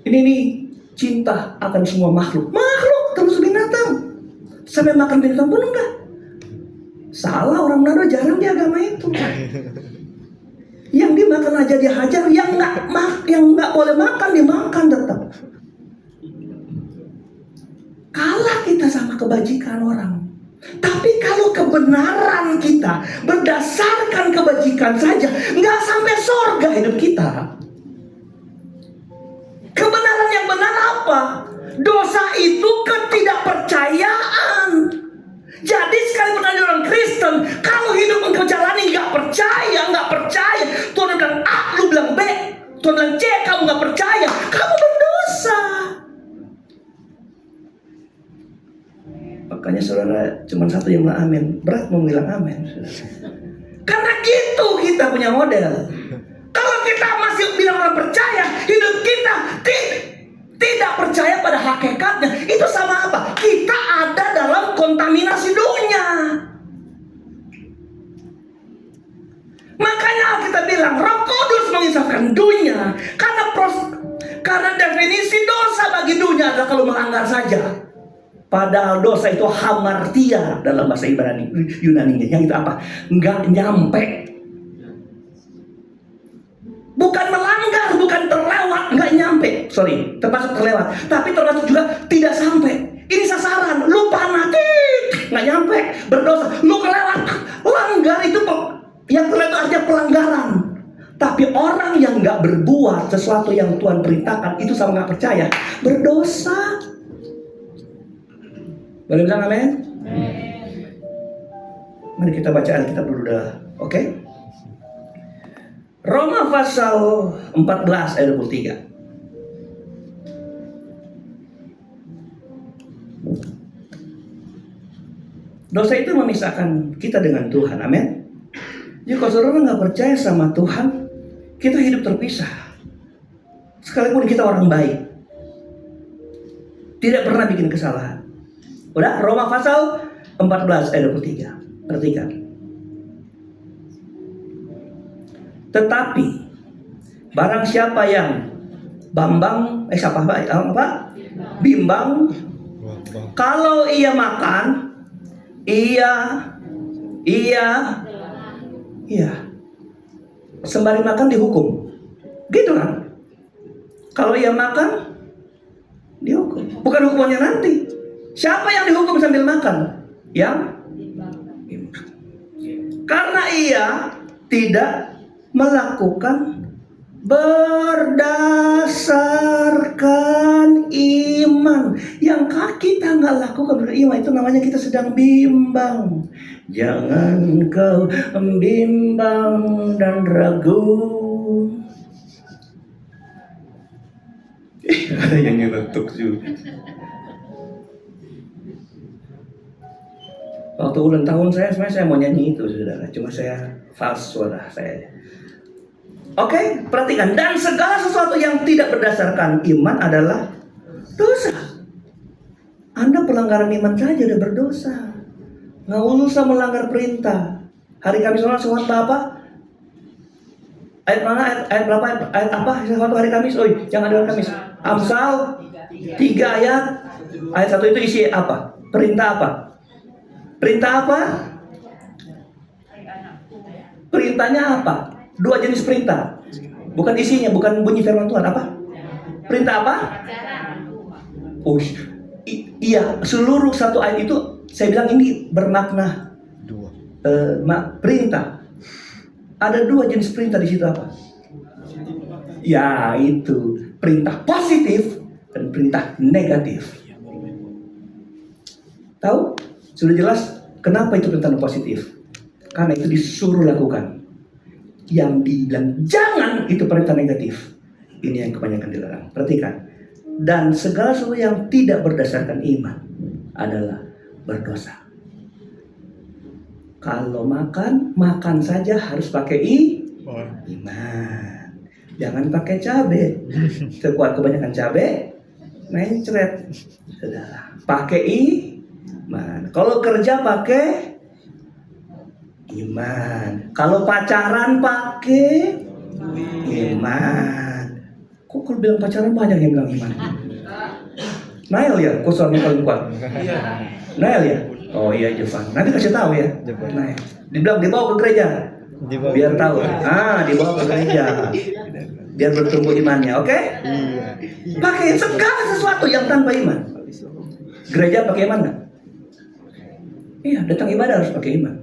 Ini cinta akan semua makhluk termasuk binatang. Sampai makan binatang pun enggak. Salah, orang Manado jarang di agama itu. Yang dimakan aja dia hajar, yang nggak boleh makan dimakan tetap. Kalah kita sama kebajikan orang. Tapi kalau kebenaran kita berdasarkan kebajikan saja, nggak sampai surga hidup kita. Kebenaran yang benar apa? Dosa itu ketidakpercayaan. Jadi sekalipun ada orang Kristen, kalau hidup engkau jalani nggak percaya, Tuhan bilang A, lu bilang B, Tuhan bilang C, kamu nggak percaya, kamu berdosa. Makanya saudara cuma satu yang bilang amin, berat mau bilang amin. Karena gitu kita punya model. Kalau kita masih bilang orang percaya, hidup kita tidak percaya pada hakikatnya, itu sama apa? Kita ada dalam kontaminasi dunia. Makanya kita bilang Roh Kudus mengisahkan dunia karena definisi dosa bagi dunia adalah kalau melanggar saja. Padahal dosa itu hamartia dalam bahasa Yunani-nya. Yang itu apa? Nggak nyampe. Bukan melanggar, bukan terlewat, nggak nyampe. Sorry, termasuk terlewat. Tapi termasuk juga tidak sampai. Ini sasaran, lu fanatik, nggak nyampe, berdosa, lu kelewat, langgar itu yang terlewat artinya pelanggaran. Tapi orang yang nggak berbuat sesuatu yang Tuhan perintahkan itu sama nggak percaya, berdosa. Boleh bilang amin? Mari kita baca Alkitab dulu dah, oke? Roma pasal 14 ayat 23. Dosa itu memisahkan kita dengan Tuhan, amin. Jadi kalau saudara nggak percaya sama Tuhan, kita hidup terpisah. Sekalipun kita orang baik, tidak pernah bikin kesalahan. Udah, Roma pasal 14 ayat 23. Perhatikan. Tetapi barang siapa yang bimbang, kalau ia makan, iya, sembari makan dihukum, gitu kan? Kalau ia makan, dihukum. Bukan hukumannya nanti. Siapa yang dihukum sambil makan? Yang karena ia tidak melakukan berdasarkan iman. Yang kita nggak lakukan beriman, itu namanya kita sedang bimbang. Jangan kau bimbang dan ragu. Ada yang nyelotok juga. Waktu ulang tahun sebenarnya saya mau nyanyi itu, saudara. Cuma saya fals suara saya. Oke, perhatikan. Dan segala sesuatu yang tidak berdasarkan iman adalah dosa. Anda pelanggaran iman saja udah berdosa. Nggak usah melanggar perintah. Hari Kamis sholat apa? Ayat mana? Ayat berapa? Ayat apa? Sholat hari Kamis? Oh, jangan ada hari Kamis. Amsal 3 ayat. Ayat 1 itu isi apa? Perintah apa? Perintah apa? Perintahnya apa? 2 jenis perintah. Bukan isinya, bukan bunyi firman Tuhan. Apa? Perintah apa? Oh, iya. Seluruh satu ayat itu saya bilang ini bermakna perintah. Ada 2 jenis perintah di situ apa? Ya, itu perintah positif dan perintah negatif. Tahu? Sudah jelas kenapa itu perintah positif? Karena itu disuruh lakukan. Yang dibilang jangan itu perintah negatif. Ini yang kebanyakan dilarang. Perhatikan. Dan segala sesuatu yang tidak berdasarkan iman adalah berdosa. Kalau makan saja harus pakai iman. Jangan pakai cabai. Terkuat kebanyakan cabai, mencret. Saudara, pakai iman. Kalau kerja pakai iman. Kalau pacaran pakai iman. Kok kalau bilang pacaran banyak yang bilang iman? Nail ya, kok suami paling kuat? Nail ya? Oh iya, Jovan. Nanti kasih tahu ya. Nail. Dibawa ke gereja. Biar tahu. Dibawa ke gereja. Biar bertumbuh imannya, oke? Pakai segala sesuatu yang tanpa iman. Gereja pakai iman nggak? Iya, datang ibadah harus pakai iman.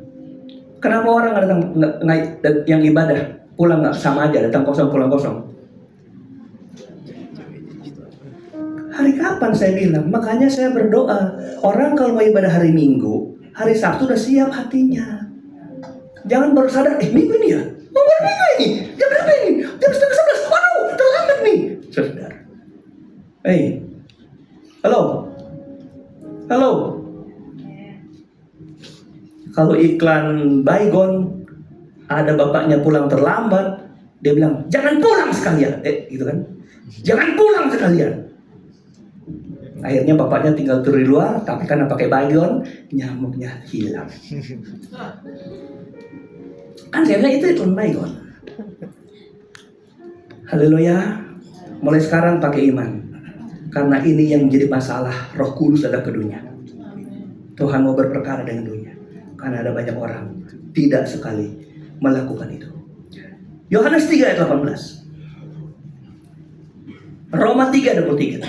Kenapa orang nggak yang ibadah pulang nggak sama aja, datang kosong pulang kosong? Hari kapan saya bilang? Makanya saya berdoa. Orang kalau mau ibadah hari Minggu, hari Sabtu udah siap hatinya. Jangan baru sadar, Minggu ini ya? Oh, baru Minggu ini? Jam berapa ini? Jam 10:30. Waduh, terlambat nih. Saudara. Halo. Kalau iklan Baygon, ada bapaknya pulang terlambat, dia bilang, jangan pulang sekalian. Gitu kan? Jangan pulang sekalian. Akhirnya bapaknya tinggal turun di luar, tapi karena pakai Baygon, nyamuknya hilang. Kan saya bilang itu iklan Baygon. Haleluya. Mulai sekarang pakai iman. Karena ini yang menjadi masalah Roh Kudus ada ke dunia. Tuhan mau berperkara dengan dunia. Karena ada banyak orang tidak sekali melakukan itu. Yohanes 3 ayat 18. Roma 3:23.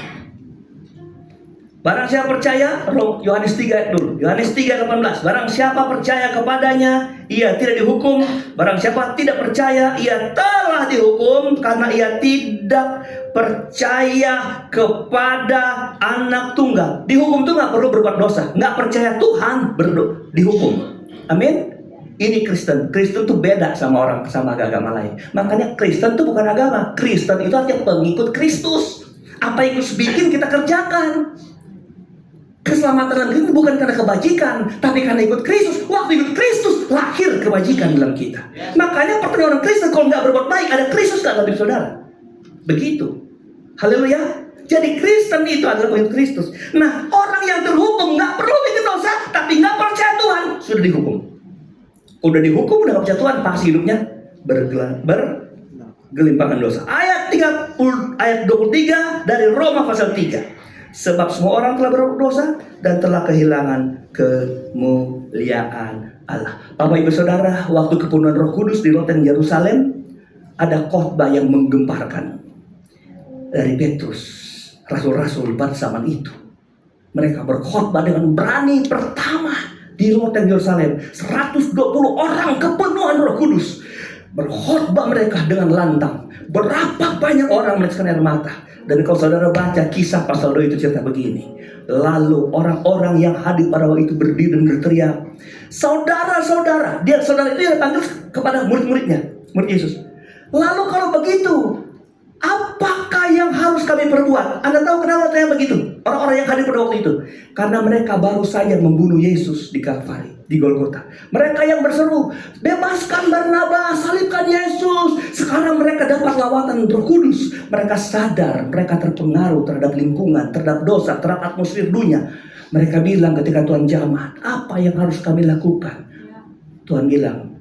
Barang siapa percaya, Yohanes 3 ayat dulu. Yohanes 3:18. Barang siapa percaya kepadanya, ia tidak dihukum. Barang siapa tidak percaya, ia telah dihukum karena ia tidak percaya kepada Anak Tunggal. Dihukum itu nggak perlu berbuat dosa. Nggak percaya Tuhan dihukum. Amin. Ini Kristen. Kristen tuh beda sama agama lain. Makanya Kristen tuh bukan agama. Kristen itu artinya pengikut Kristus. Apa yang Kristus bikin kita kerjakan. Keselamatan dalam kita bukan karena kebajikan, tapi karena ikut Kristus. Waktu ikut Kristus lahir kebajikan dalam kita. Makanya pertanyaan orang Kristen, kalau nggak berbuat baik, ada Kristus dalam diri saudara. Begitu. Haleluya. Jadi Kristen itu adalah pengikut Kristus. Nah, orang yang terhukum nggak perlu bikin dosa, tapi nggak percaya Tuhan, sudah dihukum. Udah dihukum, udah gak percaya Tuhan, pasti hidupnya bergelimpangan dosa. Ayat 23 dari Roma pasal 3. Sebab semua orang telah berdosa dan telah kehilangan kemuliaan Allah. Bapak Ibu Saudara, waktu kepenuhan Roh Kudus di Loteng Yerusalem, ada khotbah yang menggemparkan dari Petrus, rasul-rasul pada zaman itu. Mereka berkhotbah dengan berani pertama di Loteng Yerusalem. 120 orang kepenuhan Roh Kudus. Berkhotbah mereka dengan lantang. Berapa banyak orang meneteskan air mata. Dan kalau saudara baca kisah pasal 2 itu cerita begini. Lalu orang-orang yang hadir pada waktu itu berdiri dan berteriak, saudara-saudara. Saudara itu yang panggil kepada murid-muridnya, murid Yesus. Lalu kalau begitu, apakah yang harus kami perbuat? Anda tahu kenapa saya begitu? Orang-orang yang hadir pada waktu itu, karena mereka baru saja membunuh Yesus di Kalvari, di Golgota. Mereka yang berseru, bebaskan Barnabas, salibkan Yesus. Sekarang mereka dapat lawatan Roh Kudus. Mereka sadar, mereka terpengaruh terhadap lingkungan, terhadap dosa, terhadap atmosfer dunia. Mereka bilang ketika Tuhan jamah, apa yang harus kami lakukan? Tuhan bilang,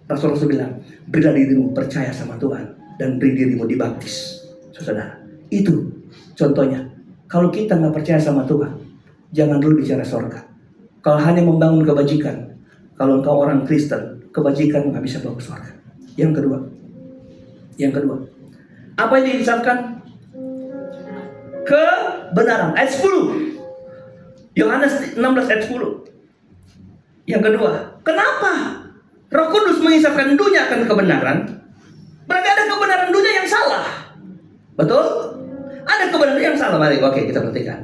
Rasul-Rasul bilang, berilah dirimu percaya sama Tuhan dan beri dirimu dibaptis. Saudara, itu contohnya. Kalau kita nggak percaya sama Tuhan, jangan dulu bicara surga. Kalau hanya membangun kebajikan, kalau engkau orang Kristen, kebajikan nggak bisa bawa ke surga. Yang kedua, apa yang diucapkan? Kebenaran. Ayat 10. Yohanes 16 ayat 10. Yang kedua, kenapa Roh Kudus mengisapkan dunia akan kebenaran? Berarti ada kebenaran dunia yang salah. Betul? Ada kebenaran yang salah. Mari, oke, kita perhatikan.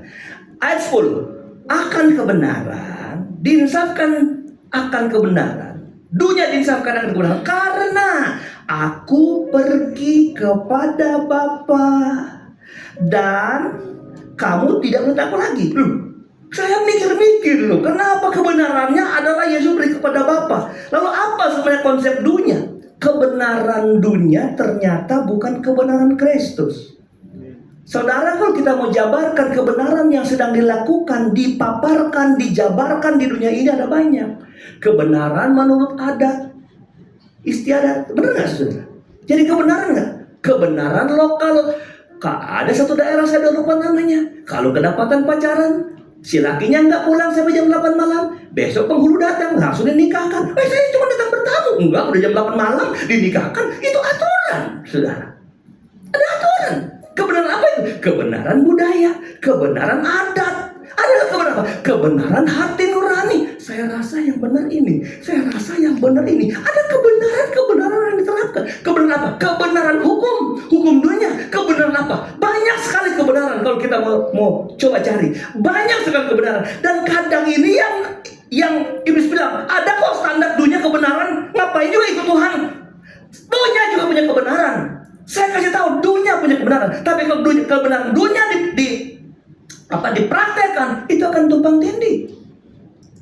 Ayat 10. Akan kebenaran, diinsafkan akan kebenaran. Dunia diinsafkan akan kebenaran. Karena aku pergi kepada Bapa dan kamu tidak melihat aku lagi. Saya mikir-mikir loh, kenapa kebenarannya adalah Yesus pergi kepada Bapa? Lalu apa sebenarnya konsep dunia? Kebenaran dunia ternyata bukan kebenaran Kristus. Saudara, kalau kita mau jabarkan kebenaran yang sedang dilakukan, dipaparkan, dijabarkan di dunia ini ada banyak. Kebenaran menurut adat istiadat, benar nggak saudara? Jadi kebenaran nggak? Kebenaran lokal. Ada satu daerah, saya udah lupa namanya. Kalau kedapatan pacaran, si lakinya nggak pulang sampai jam 8 malam. Besok penghulu datang, langsung dinikahkan. Saya cuma datang bertamu. Enggak, udah jam 8 malam dinikahkan. Itu aturan, saudara. Ada aturan. Kebenaran apa itu? Kebenaran budaya, kebenaran adat. Ada kebenaran apa? Kebenaran hati nurani. Saya rasa yang benar ini. Saya rasa yang benar ini. Ada kebenaran yang diterapkan. Kebenaran apa? Kebenaran hukum dunia. Kebenaran apa? Banyak sekali kebenaran kalau kita mau coba cari. Banyak sekali kebenaran. Dan kadang ini yang Iblis bilang, ada kok standar dunia kebenaran. Ngapain juga ikut Tuhan? Dunia juga punya kebenaran. Saya kasih tahu, dunia punya kebenaran. Tapi kalau kebenaran dunia dipraktekkan, itu akan tumpang tindih.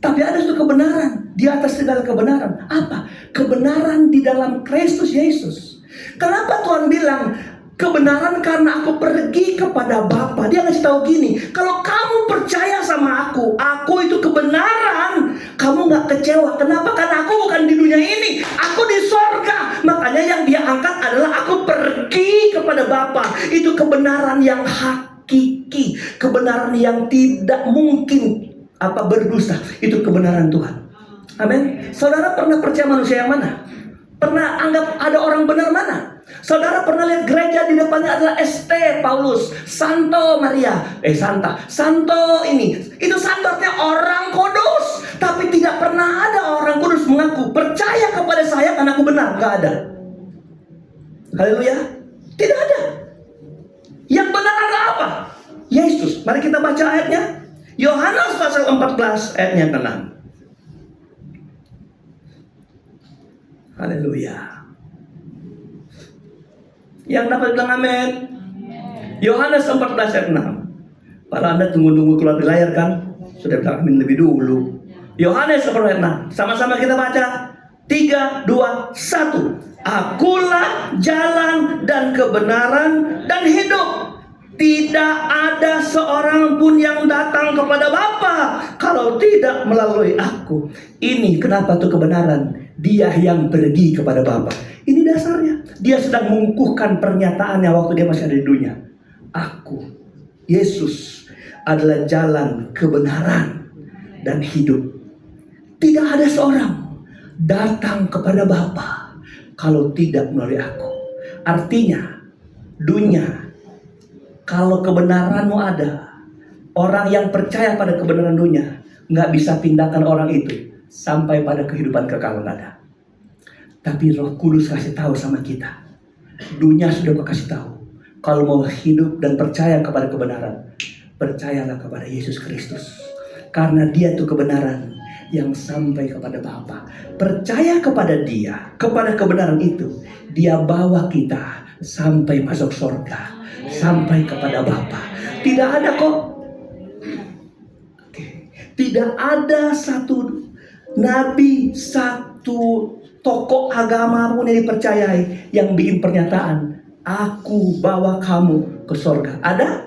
Tapi ada satu kebenaran di atas segala kebenaran. Apa? Kebenaran di dalam Kristus Yesus. Kenapa Tuhan bilang kebenaran? Karena aku pergi kepada Bapa. Dia ngasih tahu gini, kalau kamu percaya sama aku itu kebenaran. Kamu kamu nggak kecewa. Kenapa? Karena aku bukan di dunia ini, aku di sorga. Makanya yang dia angkat adalah aku pergi kepada Bapa. Itu kebenaran yang hakiki, kebenaran yang tidak mungkin berdusta. Itu kebenaran Tuhan. Amin. Saudara pernah percaya manusia yang mana? Pernah anggap ada orang benar mana? Saudara pernah lihat gereja di depannya adalah ST Paulus, Santo Maria, Santo ini. Itu Santo artinya orang kudus. Tapi tidak pernah ada orang kudus mengaku percaya kepada saya karena aku benar. Gak ada. Haleluya. Tidak ada. Yang benar adalah apa? Yesus. Mari kita baca ayatnya. Yohanes pasal 14 ayatnya ke-6. Haleluya. Yang dapat bilang amin. Yohanes 14 ayat 6. Para Anda tunggu-tunggu keluar di layar kan? Sudah bilang amin lebih dulu. Yohanes 14 ayat 6. Sama-sama kita baca. 3, 2, 1. Akulah jalan dan kebenaran dan hidup. Tidak ada seorang pun yang datang kepada Bapa kalau tidak melalui aku. Ini kenapa tuh kebenaran? Dia yang pergi kepada Bapa. Ini dasarnya. Dia sedang mengukuhkan pernyataannya waktu dia masih ada di dunia. Aku, Yesus, adalah jalan kebenaran dan hidup. Tidak ada seorang datang kepada Bapa kalau tidak melalui aku. Artinya, dunia, kalau kebenaranmu ada, orang yang percaya pada kebenaran dunia nggak bisa pindahkan orang itu sampai pada kehidupan kekal, nggak ada. Tapi Roh Kudus kasih tahu sama kita, dunia sudah kasih tahu, kalau mau hidup dan percaya kepada kebenaran, percayalah kepada Yesus Kristus, karena Dia itu kebenaran yang sampai kepada Bapa. Percaya kepada Dia, kepada kebenaran itu, Dia bawa kita sampai masuk surga, sampai kepada Bapa. Tidak ada kok. Tidak ada satu nabi, satu tokoh agama pun yang dipercayai yang bikin pernyataan, aku bawa kamu ke surga. Ada?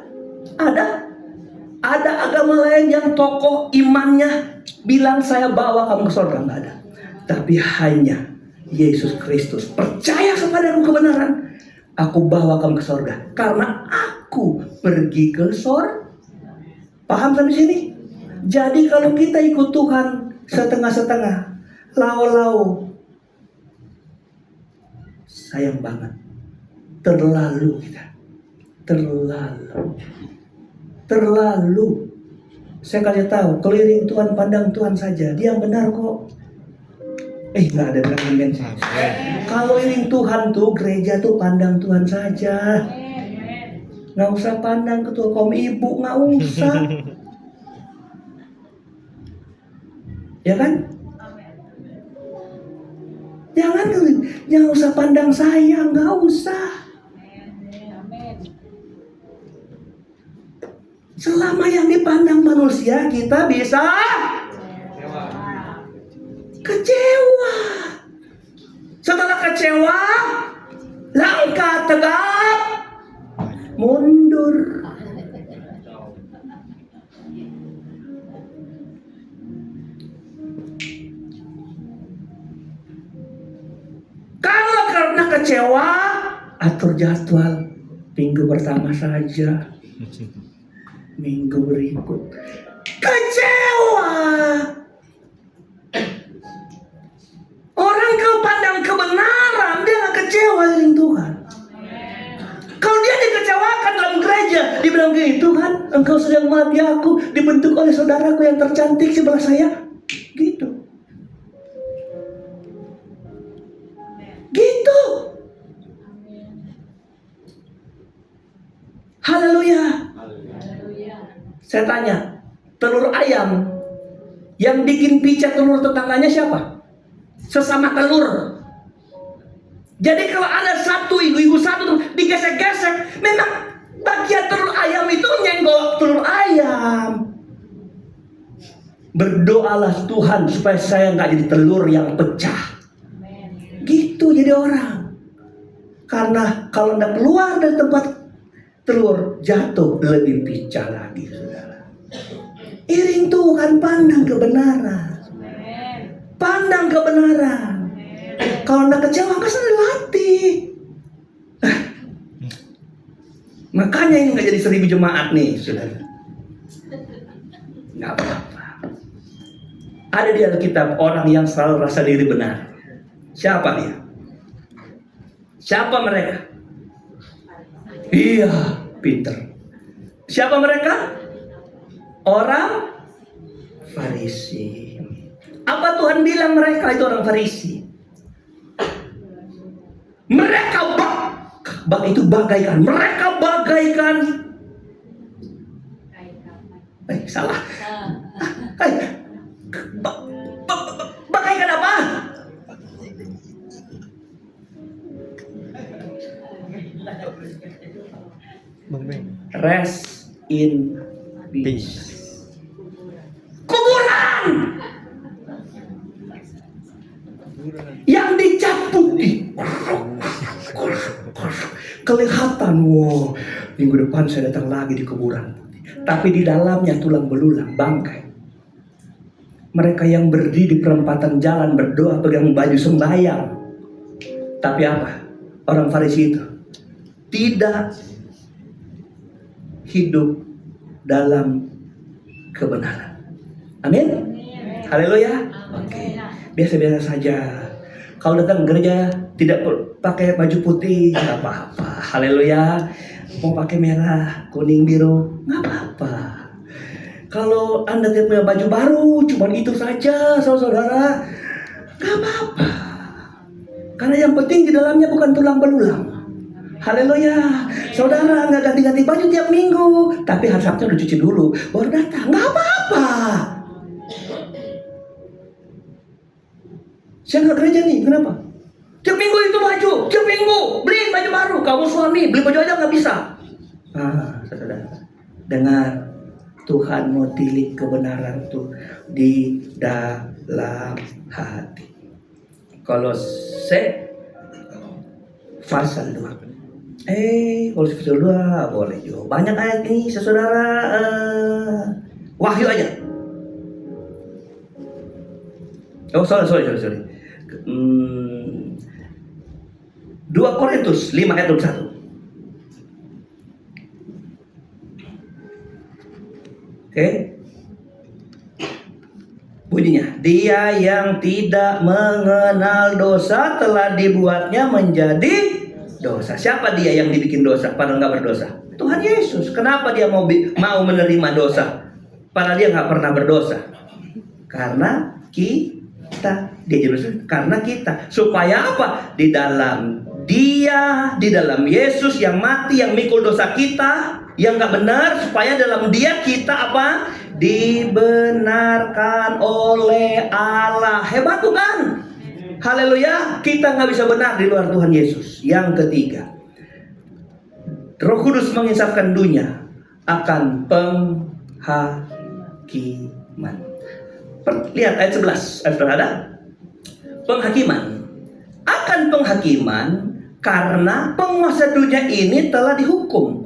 Ada agama lain yang tokoh imannya bilang saya bawa kamu ke surga? Nggak ada. Tapi hanya Yesus Kristus. Percaya kepada kebenaran, aku bawa kamu ke surga karena aku pergi ke surga. Paham sampai sini? Jadi kalau kita ikut Tuhan setengah-setengah, lau-lau, sayang banget. Terlalu kita. Terlalu. Saya kasih tahu, keliling Tuhan, pandang Tuhan saja. Dia yang benar kok. Nggak ada bilang amin. Kalau iring Tuhan tuh, gereja tuh pandang Tuhan saja. Nggak usah pandang ketua kaum ibu, nggak usah. Ya kan? Jangan usah pandang saya, nggak usah. Selama yang dipandang manusia, kita bisa kecewa. Setelah kecewa, langkah tegap, mundur. Kalau karena kecewa, atur jadwal minggu pertama saja, minggu berikut. Kecewa. Orang kalau pandang kebenaran, dia gak kecewa dengan Tuhan. Kalau dia dikecewakan dalam gereja, dibilang gini, Tuhan, Engkau sedang melatih aku, dibentuk oleh saudaraku yang tercantik sebelah saya. Gitu. Haleluya. Saya tanya, telur ayam yang bikin picak telur tetangganya siapa? Sesama telur. Jadi kalau ada satu ibu satu digesek-gesek, memang bagian telur ayam itu nyenggol telur ayam. Berdoalah Tuhan supaya saya nggak jadi telur yang pecah. Gitu jadi orang. Karena kalau anda keluar dari tempat telur, jatuh lebih picah lagi, saudara. Iring Tuhan, pandang kebenaran. Pandang kebenaran. Kalau anda kecewa, kan sudah dilatih. Makanya ini nggak jadi 1000 jemaat nih, saudara. Nggak apa-apa. Ada di Alkitab orang yang selalu rasa diri benar. Siapa dia? Siapa mereka? Iya, Peter. Siapa mereka? Orang Farisi. Apa Tuhan bilang mereka itu orang Farisi? Mereka bak itu bagaikan. Mereka bagaikan. Salah. Bagaikan apa? Rest in peace. Kuburan yang dicat putih, kelihatan. Wow, minggu depan saya datang lagi di kuburan putih. Tapi di dalamnya tulang belulang, bangkai. Mereka yang berdiri di perempatan jalan berdoa pegang baju sembahyang. Tapi apa? Orang Farisi itu tidak hidup dalam kebenaran. Amin. Haleluya. Oke. Biasa-biasa saja. Kalau datang gereja tidak pakai baju putih, nggak apa-apa. Haleluya. Mau pakai merah, kuning, biru, nggak apa-apa. Kalau Anda tidak punya baju baru, cuman itu saja, saudara, nggak apa-apa. Karena yang penting di dalamnya bukan tulang belulang. Haleluya. Saudara nggak ganti-ganti baju tiap minggu, tapi hari Sabtu udah cuci dulu, baru datang, nggak apa-apa. Saya nggak gereja nih, kenapa? Tiap minggu itu baju, tiap minggu beliin baju baru. Kamu suami beli baju aja nggak bisa. Saudara, dengar, Tuhan mau tilik kebenaran tuh di dalam hati. Kolose pasal 2. Kolose pasal 2 boleh juga. Banyak ayat ini, saudara. Wahyu aja. Sorry. 2 Korintus 5 ayat 21. Oke. Bunyinya, dia yang tidak mengenal dosa telah dibuatnya menjadi dosa. Siapa dia yang dibikin dosa padahal nggak berdosa? Tuhan Yesus. Kenapa dia mau menerima dosa padahal dia nggak pernah berdosa? Karena kita. Dia jadi karena kita. Supaya apa? Di dalam dia, di dalam Yesus yang mati, yang mikul dosa kita, yang nggak benar, supaya dalam dia kita apa? Dibenarkan oleh Allah. Hebat bukan? Haleluya. Kita nggak bisa benar di luar Tuhan Yesus. Yang ketiga, Roh Kudus menginsafkan dunia akan penghakiman. Lihat ayat 11. Sudah ada? Penghakiman. Akan penghakiman karena penguasa dunia ini telah dihukum.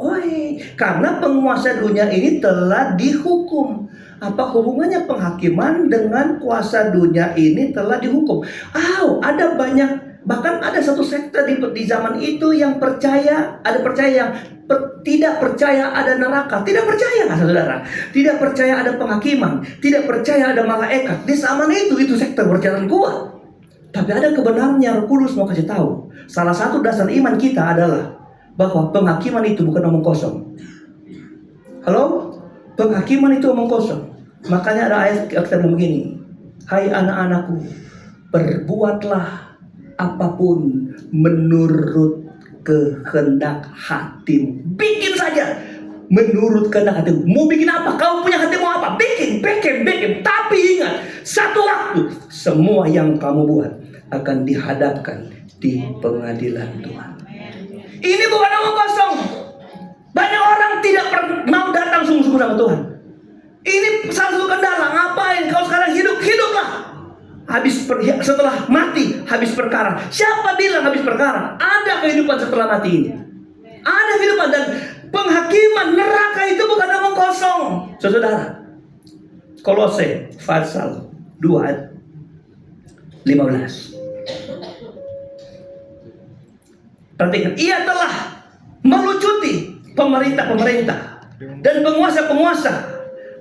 Karena penguasa dunia ini telah dihukum. Apa hubungannya penghakiman dengan kuasa dunia ini telah dihukum? Ada banyak, bahkan ada satu sekte di zaman itu yang percaya, ada percaya yang tidak percaya ada neraka. Tidak percaya, saudara. Tidak percaya ada penghakiman. Tidak percaya ada malaikat. Di zaman itu sekte berjalan kuat. Tapi ada kebenarannya. Roh Kudus mau kasih tahu. Salah satu dasar iman kita adalah bahwa penghakiman itu bukan omong kosong. Halo? Penghakiman itu omong kosong. Makanya ada ayat kita bilang begini. Hai anak-anakku, perbuatlah apapun menurut kehendak hatimu. Bikin saja menurut kehendak hatimu. Mau bikin apa? Kau punya hati mau apa? Bikin. Tapi ingat, satu waktu semua yang kamu buat akan dihadapkan di pengadilan Tuhan. Ini bukan omong kosong. Banyak orang tidak mau datang sungguh-sungguh sama Tuhan. Ini salah satu kendala. Ngapain? Kau sekarang hiduplah. Setelah mati habis perkara. Siapa bilang habis perkara? Ada kehidupan setelah mati ini. Ada kehidupan, dan penghakiman neraka itu bukan omong kosong. Saudara, Kolose pasal 2 ayat 15. Perhatikan, ia telah melucuti pemerintah-pemerintah dan penguasa-penguasa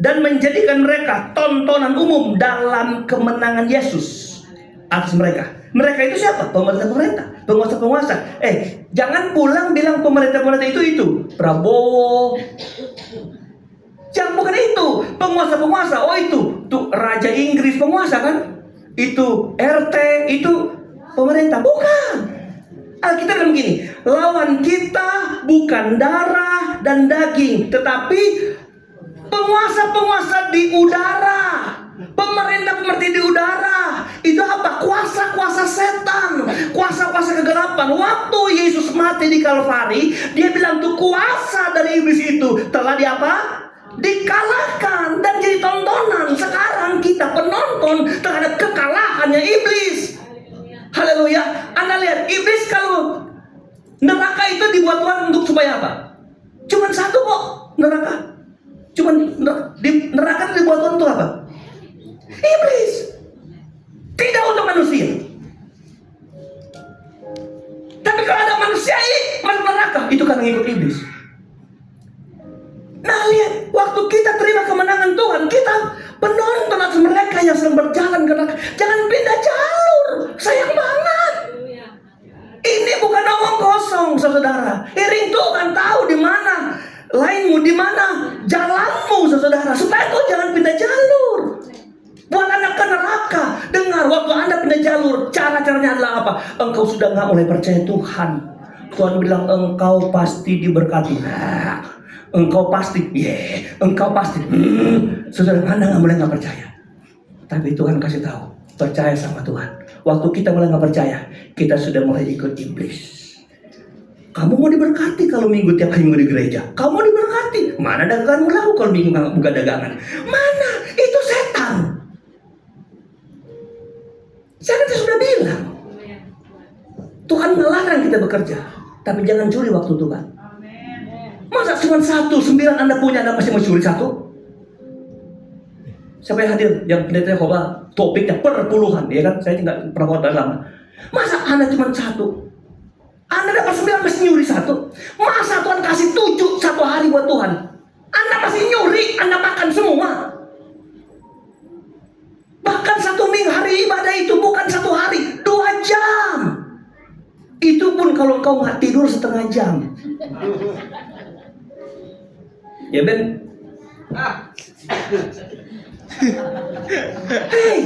dan menjadikan mereka tontonan umum dalam kemenangan Yesus atas mereka. Mereka itu siapa? Pemerintah-pemerintah, penguasa-penguasa. Jangan pulang bilang pemerintah-pemerintah itu Prabowo. Jangan, bukan itu. Penguasa-penguasa. Oh itu tuh Raja Inggris penguasa kan? Itu RT, itu pemerintah. Bukan. Alkitab bilang begini, lawan kita bukan darah dan daging, tetapi penguasa-penguasa di udara, pemerintah-pemerintah di udara. Itu apa? Kuasa-kuasa setan, kuasa-kuasa kegelapan. Waktu Yesus mati di Kalvari, dia bilang tuh kuasa dari iblis itu telah dikalahkan dan jadi tontonan. Sekarang kita penonton terhadap kekalahannya iblis. Haleluya. Anda lihat, iblis kalau neraka itu dibuat Tuhan untuk supaya apa? Cuman satu kok neraka. Neraka itu dibuat Tuhan untuk apa? Iblis. Tidak untuk manusia. Tapi kalau ada manusia masuk neraka, itu karena ngikut iblis. Nah lihat, waktu kita terima kemenangan Tuhan, kita penonton atas mereka yang sedang berjalan ke neraka. Jangan pindah jalur, sayang banget. Ini bukan omong kosong, saudara. Iring Tuhan tahu di mana lainmu, di mana jalanmu, saudara. Supaya kau jangan pindah jalur. Buat Anda ke neraka. Dengar, waktu Anda pindah jalur, cara-caranya adalah apa? Engkau sudah nggak mulai percaya Tuhan. Tuhan bilang engkau pasti diberkati. Engkau pasti, engkau pasti. Saudara, Anda nggak percaya. Tapi Tuhan kasih tahu, percaya sama Tuhan. Waktu kita mulai nggak percaya, kita sudah mulai ikut iblis. Kamu mau diberkati kalau minggu tiap hari minggu di gereja. Kamu mau diberkati. Mana daganganmu laku kalau minggu nggak buka dagangan? Mana? Itu setan. Saya sudah bilang, Tuhan melarang kita bekerja, tapi jangan curi waktu Tuhan. Masa cuma 1, 9 Anda punya, Anda masih mau curi 1? Siapa yang hadir? Yang pendeta Yehova, topiknya perpuluhan, ya kan? Saya tidak pernah khotbah lama. Masa Anda cuma 1? Anda dapat 9 masih nyuri 1? Masa Tuhan kasih 7 1 hari buat Tuhan? Anda masih nyuri, Anda makan semua. Bahkan 1 minggu hari ibadah itu bukan 1 hari, 2 jam. Itu pun kalau engkau nggak tidur setengah jam. Ya Ben? Hei,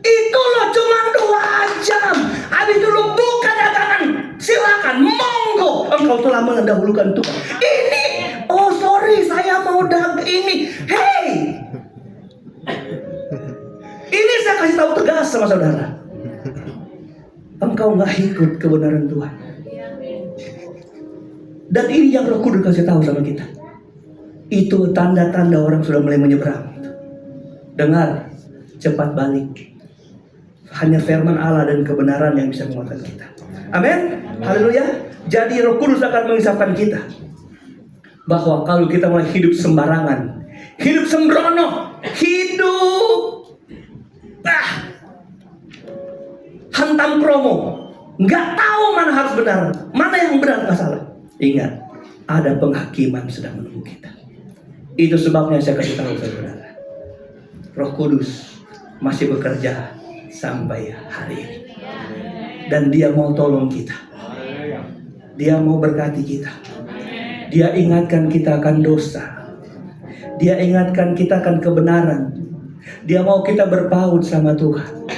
itu loh cuma 2 jam. Habis itu lo buka dagangan, silakan, monggo. Engkau telah mendahulukan Tuhan. Ini, oh sorry, saya mau ini. Hei, ini saya kasih tahu tegas sama saudara. Engkau nggak ikut kebenaran Tuhan. Dan ini yang Roh Kudus kasih tahu sama kita. Itu tanda-tanda orang sudah mulai menyeberang. Dengar, cepat balik. Hanya firman Allah dan kebenaran yang bisa menguatkan kita. Amin. Haleluya. Jadi Roh Kudus akan mengisahkan kita bahwa kalau kita mulai hidup sembarangan, hidup sembrono, hidup hantam promo, nggak tahu mana harus benar, mana yang benar nggak salah. Ingat, ada penghakiman sedang menunggu kita. Itu sebabnya saya kasih tahu saudara, Roh Kudus masih bekerja sampai hari ini, dan Dia mau tolong kita, Dia mau berkati kita, Dia ingatkan kita akan dosa, Dia ingatkan kita akan kebenaran, Dia mau kita berpaut sama Tuhan,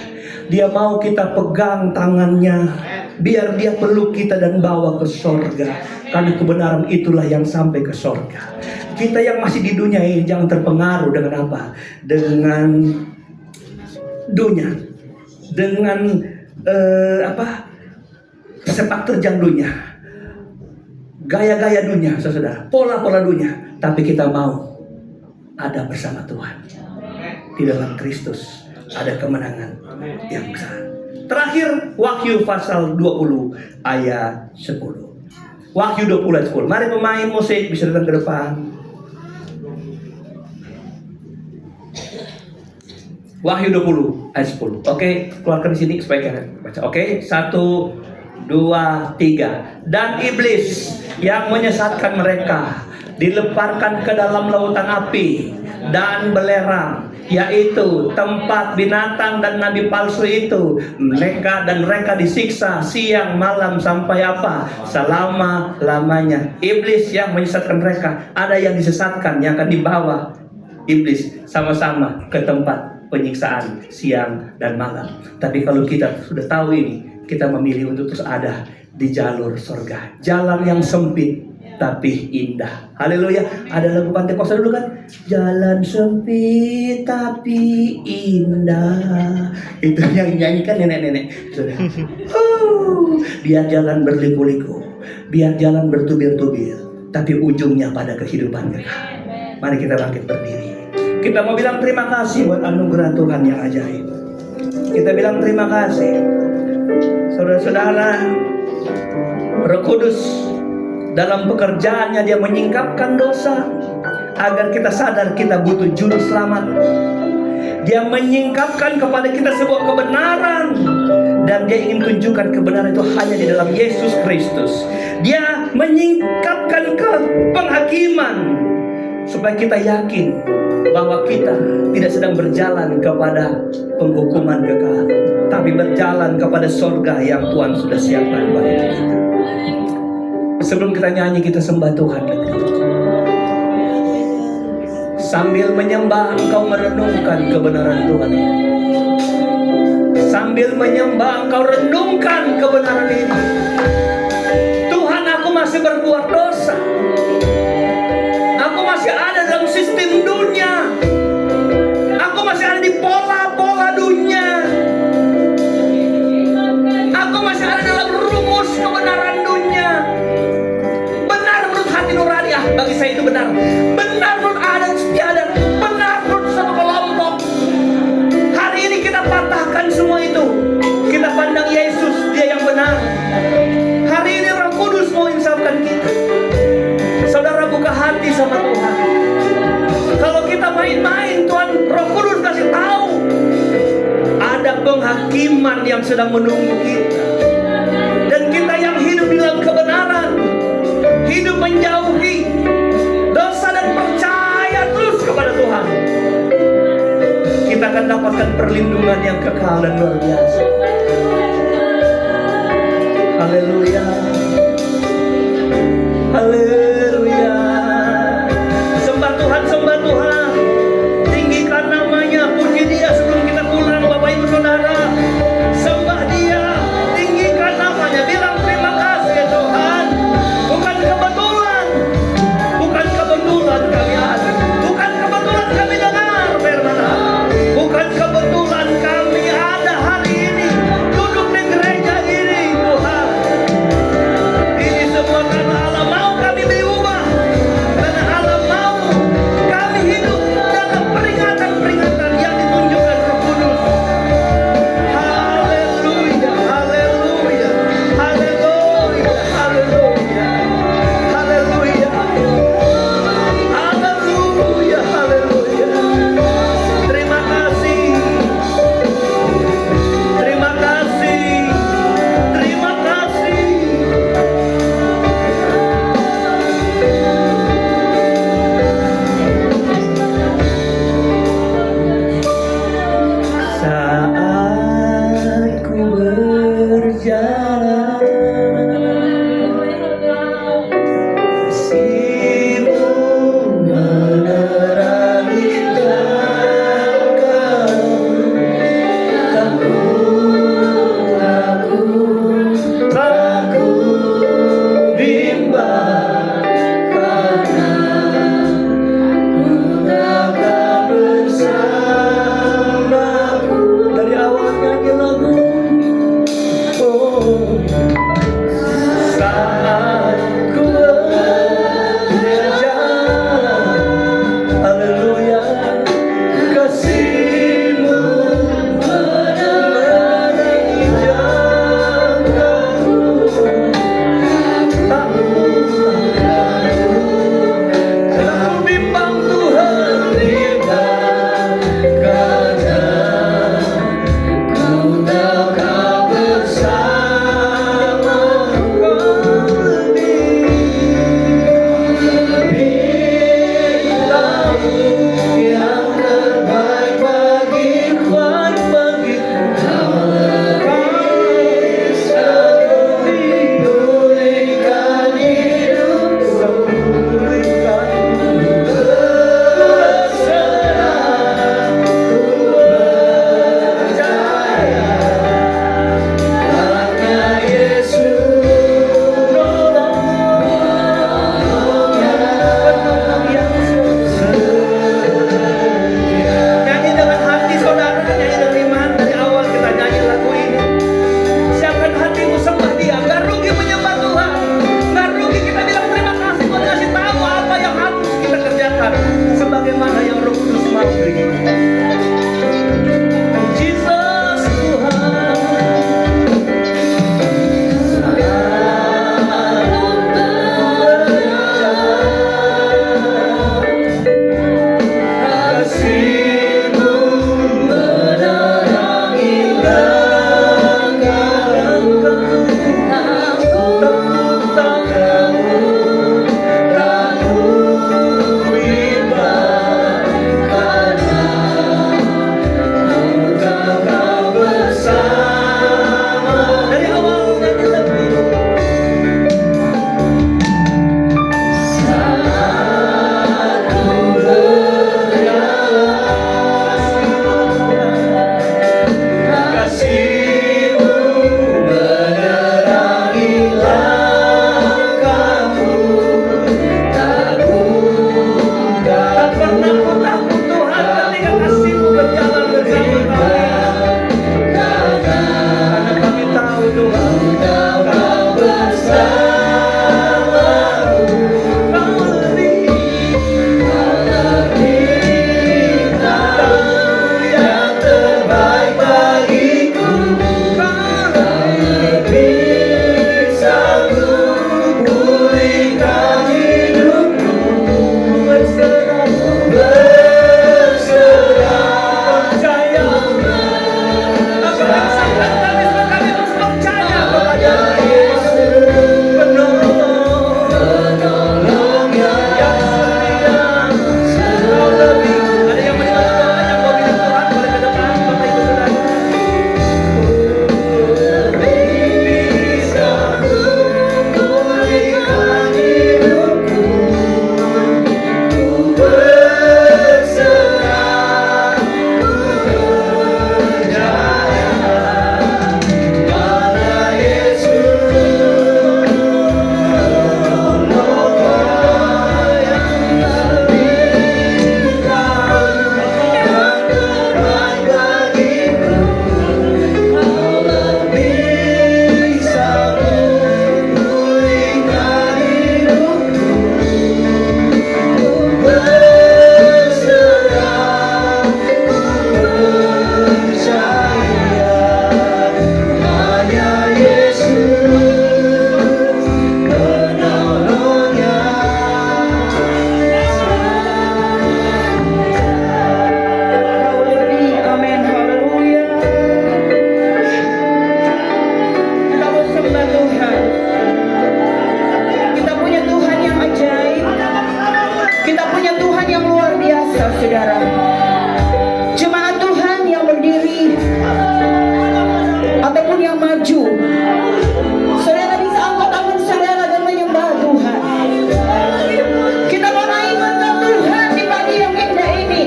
Dia mau kita pegang tangannya, biar Dia peluk kita dan bawa ke sorga. Karena kebenaran itulah yang sampai ke sorga. Kita yang masih di dunia ini jangan terpengaruh dengan apa? Dengan dunia, dengan sepak terjang dunia, gaya-gaya dunia, saudara, pola-pola dunia. Tapi kita mau ada bersama Tuhan. Di dalam Kristus ada kemenangan yang besar. Terakhir, Wahyu pasal 20 ayat 10. Wahyu 20 ayat 10. Mari pemain musik bisa datang ke depan. Wahyu 20 ayat 10. Oke, keluarkan di sini supaya kalian baca. Oke, 1, 2, 3. Dan iblis yang menyesatkan mereka dilemparkan ke dalam lautan api dan belerang, yaitu tempat binatang dan nabi palsu itu. Mereka disiksa siang malam sampai apa? Selama-lamanya. Iblis yang menyesatkan mereka. Ada yang disesatkan, yang akan dibawa iblis sama-sama ke tempat penyiksaan siang dan malam. Tapi kalau kita sudah tahu ini, kita memilih untuk terus ada di jalur surga. Jalan yang sempit tapi indah. Haleluya. Ada lagu Pantai Kosta dulu kan? Jalan sempit tapi indah. Itu yang nyanyikan nenek-nenek. Biar jalan berliku-liku, biar jalan bertubil-tubil, tapi ujungnya pada kehidupan kekal. Mari kita bangkit berdiri. Kita mau bilang terima kasih buat anugerah Tuhan yang ajaib. Kita bilang terima kasih. Saudara-saudara, Roh Kudus dalam pekerjaannya dia menyingkapkan dosa agar kita sadar kita butuh juru selamat. Dia menyingkapkan kepada kita sebuah kebenaran dan dia ingin tunjukkan kebenaran itu hanya di dalam Yesus Kristus. Dia menyingkapkan ke penghakiman supaya kita yakin bahwa kita tidak sedang berjalan kepada penghukuman kekal, tapi berjalan kepada surga yang Tuhan sudah siapkan bagi kita. Sebelum kita nyanyi, kita sembah Tuhan lagi. Sambil menyembah, engkau merenungkan kebenaran Tuhan ini. Sambil menyembah, engkau renungkan kebenaran ini. Tuhan, aku masih berbuat dosa. Aku masih ada dalam sistem dunia. Aku masih ada di pola-pola dunia. Aku masih ada dalam rumus kebenaran dunia. Benar menurut hati nurani, bagi saya itu benar. Benar menurut adat istiadat. Benar menurut satu kelompok. Hari ini kita patahkan semua itu. Kita pandang Yesus, dia yang benar. Hari ini Roh Kudus mau insafkan kita. Saudara, buka hati sama Tuhan. Kalau kita main-main, Tuhan Roh Kudus kasih tahu ada penghakiman yang sedang menunggu kita. Dan kita yang hidup di dalam kebenaran, hidup menjauhi dosa dan percaya terus kepada Tuhan, kita akan dapatkan perlindungan yang kekal dan luar biasa. Haleluya. Haleluya. Sembah Tuhan, sembah Tuhan. Tinggikan namanya, puji dia sebelum kita pulang, Bapak Ibu Saudara. Sembah dia, tinggikan namanya, bilang terima kasih ya Tuhan. Bukan kebetulan, bukan kebetulan kami ada, bukan kebetulan kami dengar firman Allah, bukan kebetulan kami ada hari ini, duduk di gereja ini Tuhan. Ini semua karena Allah mau kami berubah, karena Allah mau pabrik. Jesus Tuhan, kasih-Mu menerangi langkah-langkahku. Tepuk tangan-Mu ragu ibadah, karena maukah Kau bersama. Dari awal nyanyi lagi. Saat ku berjalan, kasih-Mu menerangi langkahku. Tak pernah ku takut Tuhan ketika kasih-Mu berjalan bersama kami. Karena kami tahu Tuhan Kau bersamaku. Kau lebih tahu yang terbaik bagiku. Kau lebih sanggup pulihkan hidupku. Berserah, percaya. Apa yang sampai kami terus percaya kepada Yesus, penolong yang setia. Kau lebih. Ada yang menikmati Tuhan, yang mau bilang Tuhan, boleh ke depan, Bapak Ibu Saudara. Lebih sanggup pulihkan hidupku. Berserah, percaya pada Yesus, penolong yang lebih tahu yang terbaik bagiku. Kau lebih sanggup pulihkan hidupku. Berserah, percaya hanya Yesus, penolongnya. Kau lebih, amin, haleluya. Kita mau sembah Tuhan. Kita punya Tuhan yang ajaib. Kita punya Tuhan yang luar biasa, saudara. Jemaat Tuhan yang berdiri ataupun yang maju, saudara bisa angkat tangan saudara dan menyembah Tuhan. Kita mau naikkan Tuhan di pagi yang indah ini,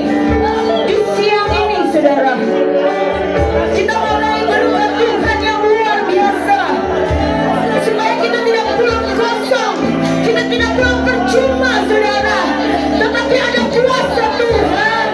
di siang ini, saudara. Kita mau naikkan Tuhan yang luar biasa, supaya kita tidak pulang kosong, kita tidak pulang percuma, saudara. Tetapi ada kuasa Tuhan,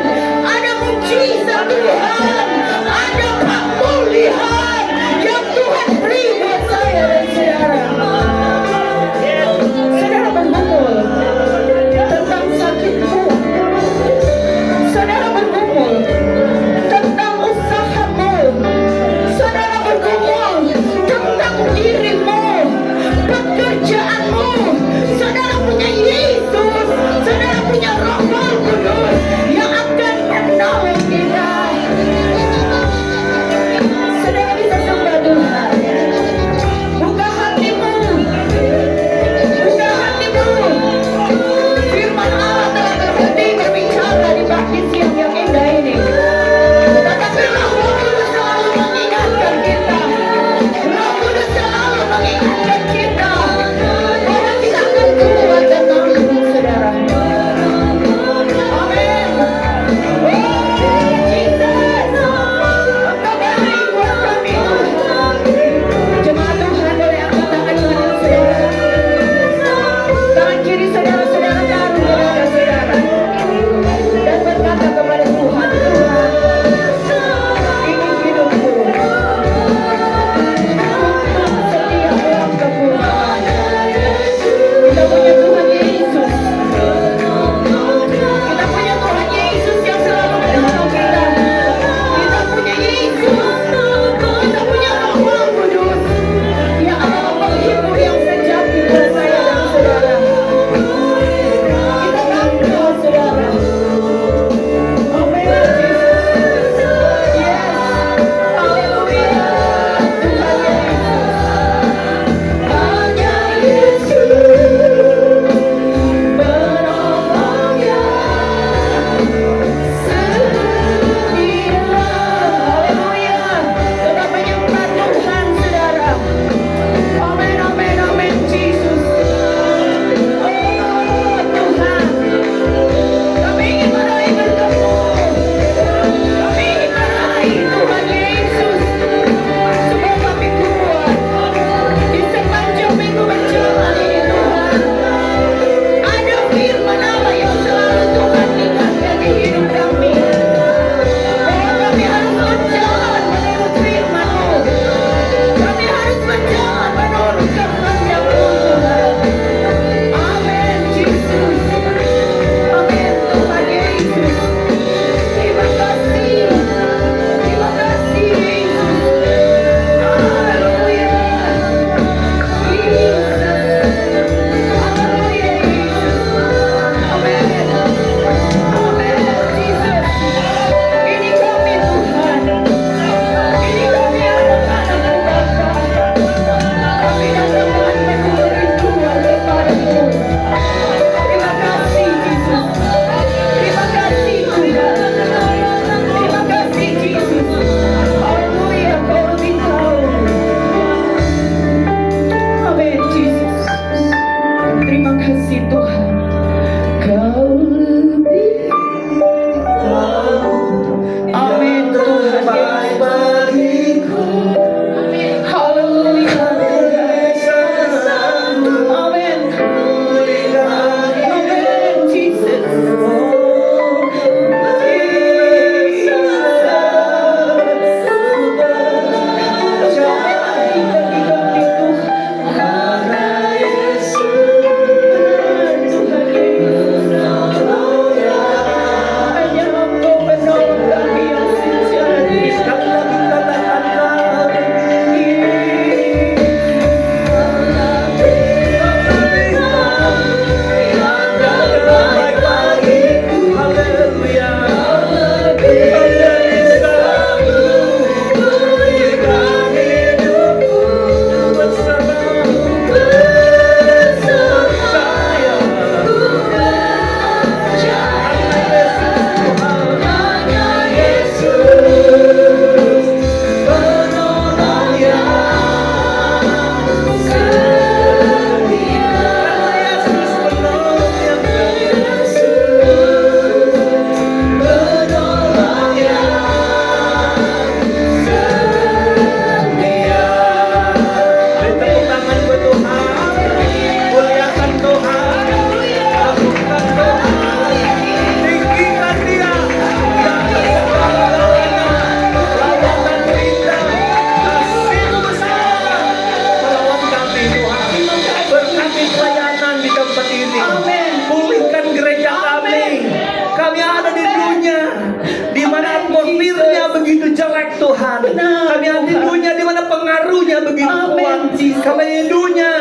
pengaruhnya begitu kuat. Kami rindunya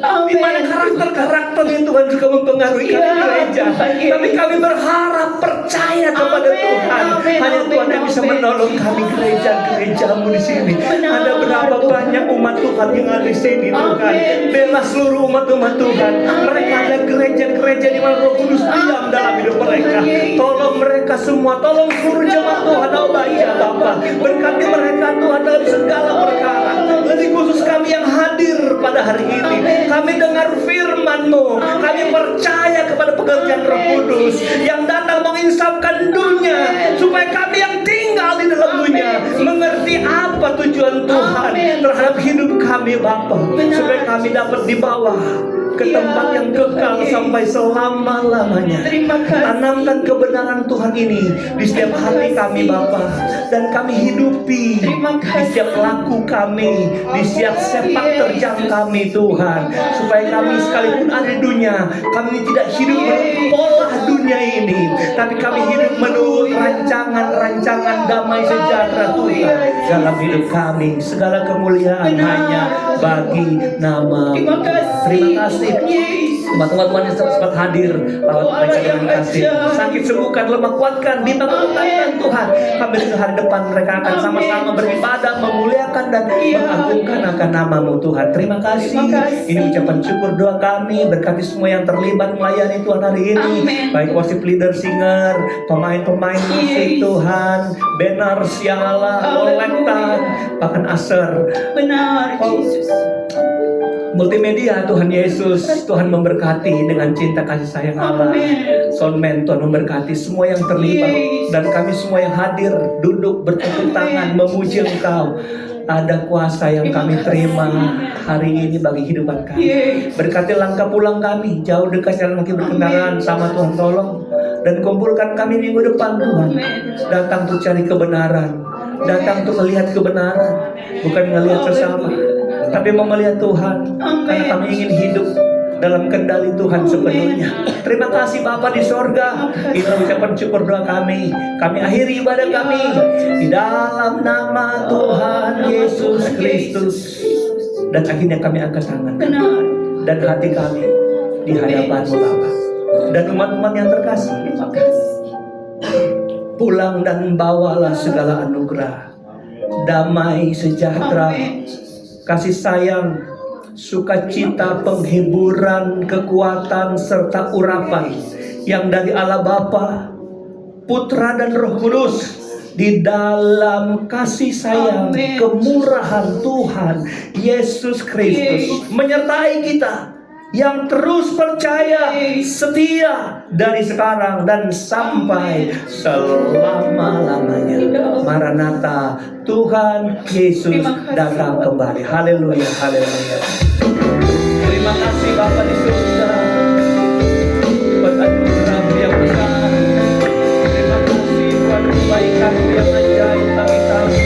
di mana karakter-karakter yang Tuhan juga mempengaruhi kami gereja. Tapi kami berharap, percaya kepada Tuhan. Hanya Tuhan yang bisa menolong kami gereja-gerejamu di sini. Ada berapa banyak umat Tuhan yang ada di sini Tuhan. Bela seluruh umat-umat Tuhan. Mereka ada gereja-gereja di mana Roh Kudus diam dalam hidup mereka. Tolong mereka semua, tolong seluruh jemaat Tuhan, baca Bapa. Berkati mereka Tuhan dalam segala perkara. Lebih khusus kami yang hadir pada hari ini. Kami dengar firman-Mu. Kami percaya kepada pekerjaan Roh Kudus yang datang menginsafkan dunia, supaya kami yang tinggal di dalam dunia mengerti apa tujuan Tuhan terhadap hidup kami Bapa, supaya kami dapat dibawa ke tempat yang kekal sampai selama-lamanya. Tanamkan kebenaran Tuhan ini di setiap hati kami Bapa, dan kami hidupi di setiap laku kami, di setiap sepak terjang kami Tuhan, supaya kami sekalipun ada di dunia, kami tidak hidup menurut pola dunia ini, tapi kami hidup menurut rancangan-rancangan damai sejahtera Tuhan dalam hidup kami. Segala kemuliaan hanya bagi nama. Terima kasih teman-teman yang sempat hadir. Lawat mereka dengan kasih. Sakit sembuhkan, lemah kuatkan, dibangunkan Tuhan. Kami di hari depan mereka akan sama-sama beribadah, memuliakan dan mengagungkan akan nama-Mu Tuhan. Terima kasih. Ini ucapan syukur doa kami. Berkati semua yang terlibat melayani Tuhan hari ini. Baik worship leader, singer, pemain-pemain musik Tuhan, banners yang Allah, kolektan, bahkan aser. Benar, Yesus. Multimedia Tuhan Yesus, Tuhan memberkati dengan cinta kasih sayang Allah. Soundman Tuhan memberkati semua yang terlibat, dan kami semua yang hadir duduk bertepuk tangan memuji Engkau. Ada kuasa yang kami terima hari ini bagi kehidupan kami. Berkati langkah pulang kami, jauh dekat jalan kaki berkendaraan sama Tuhan, tolong dan kumpulkan kami minggu depan Tuhan. Datang untuk cari kebenaran, datang untuk melihat kebenaran, bukan melihat sesama, tapi mau melihat Tuhan, karena kami ingin hidup dalam kendali Tuhan sepenuhnya. Terima kasih Bapa di sorga. Inilah ucapan syukur doa kami. Kami akhiri ibadah kami di dalam nama Tuhan Yesus Kristus. Dan akhirnya kami angkat tangan dan hati kami di hadapan-Mu Bapa. Dan umat-umat yang terkasih, pulang dan bawalah segala anugerah, damai sejahtera, kasih sayang, sukacita, penghiburan, kekuatan, serta urapan yang dari Allah Bapa, Putra dan Roh Kudus, di dalam kasih sayang, kemurahan Tuhan Yesus Kristus menyertai kita yang terus percaya, setia dari sekarang dan sampai selama-lamanya. Maranatha, Tuhan Yesus datang kembali. Haleluya, haleluya. Terima kasih Bapa di surga buat anugerah-Mu yang besar. Terima kasih buat kebaikan-Mu yang ajaib bagi kami.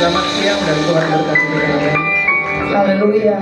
Selamat siang dan Tuhan berkati. Haleluya.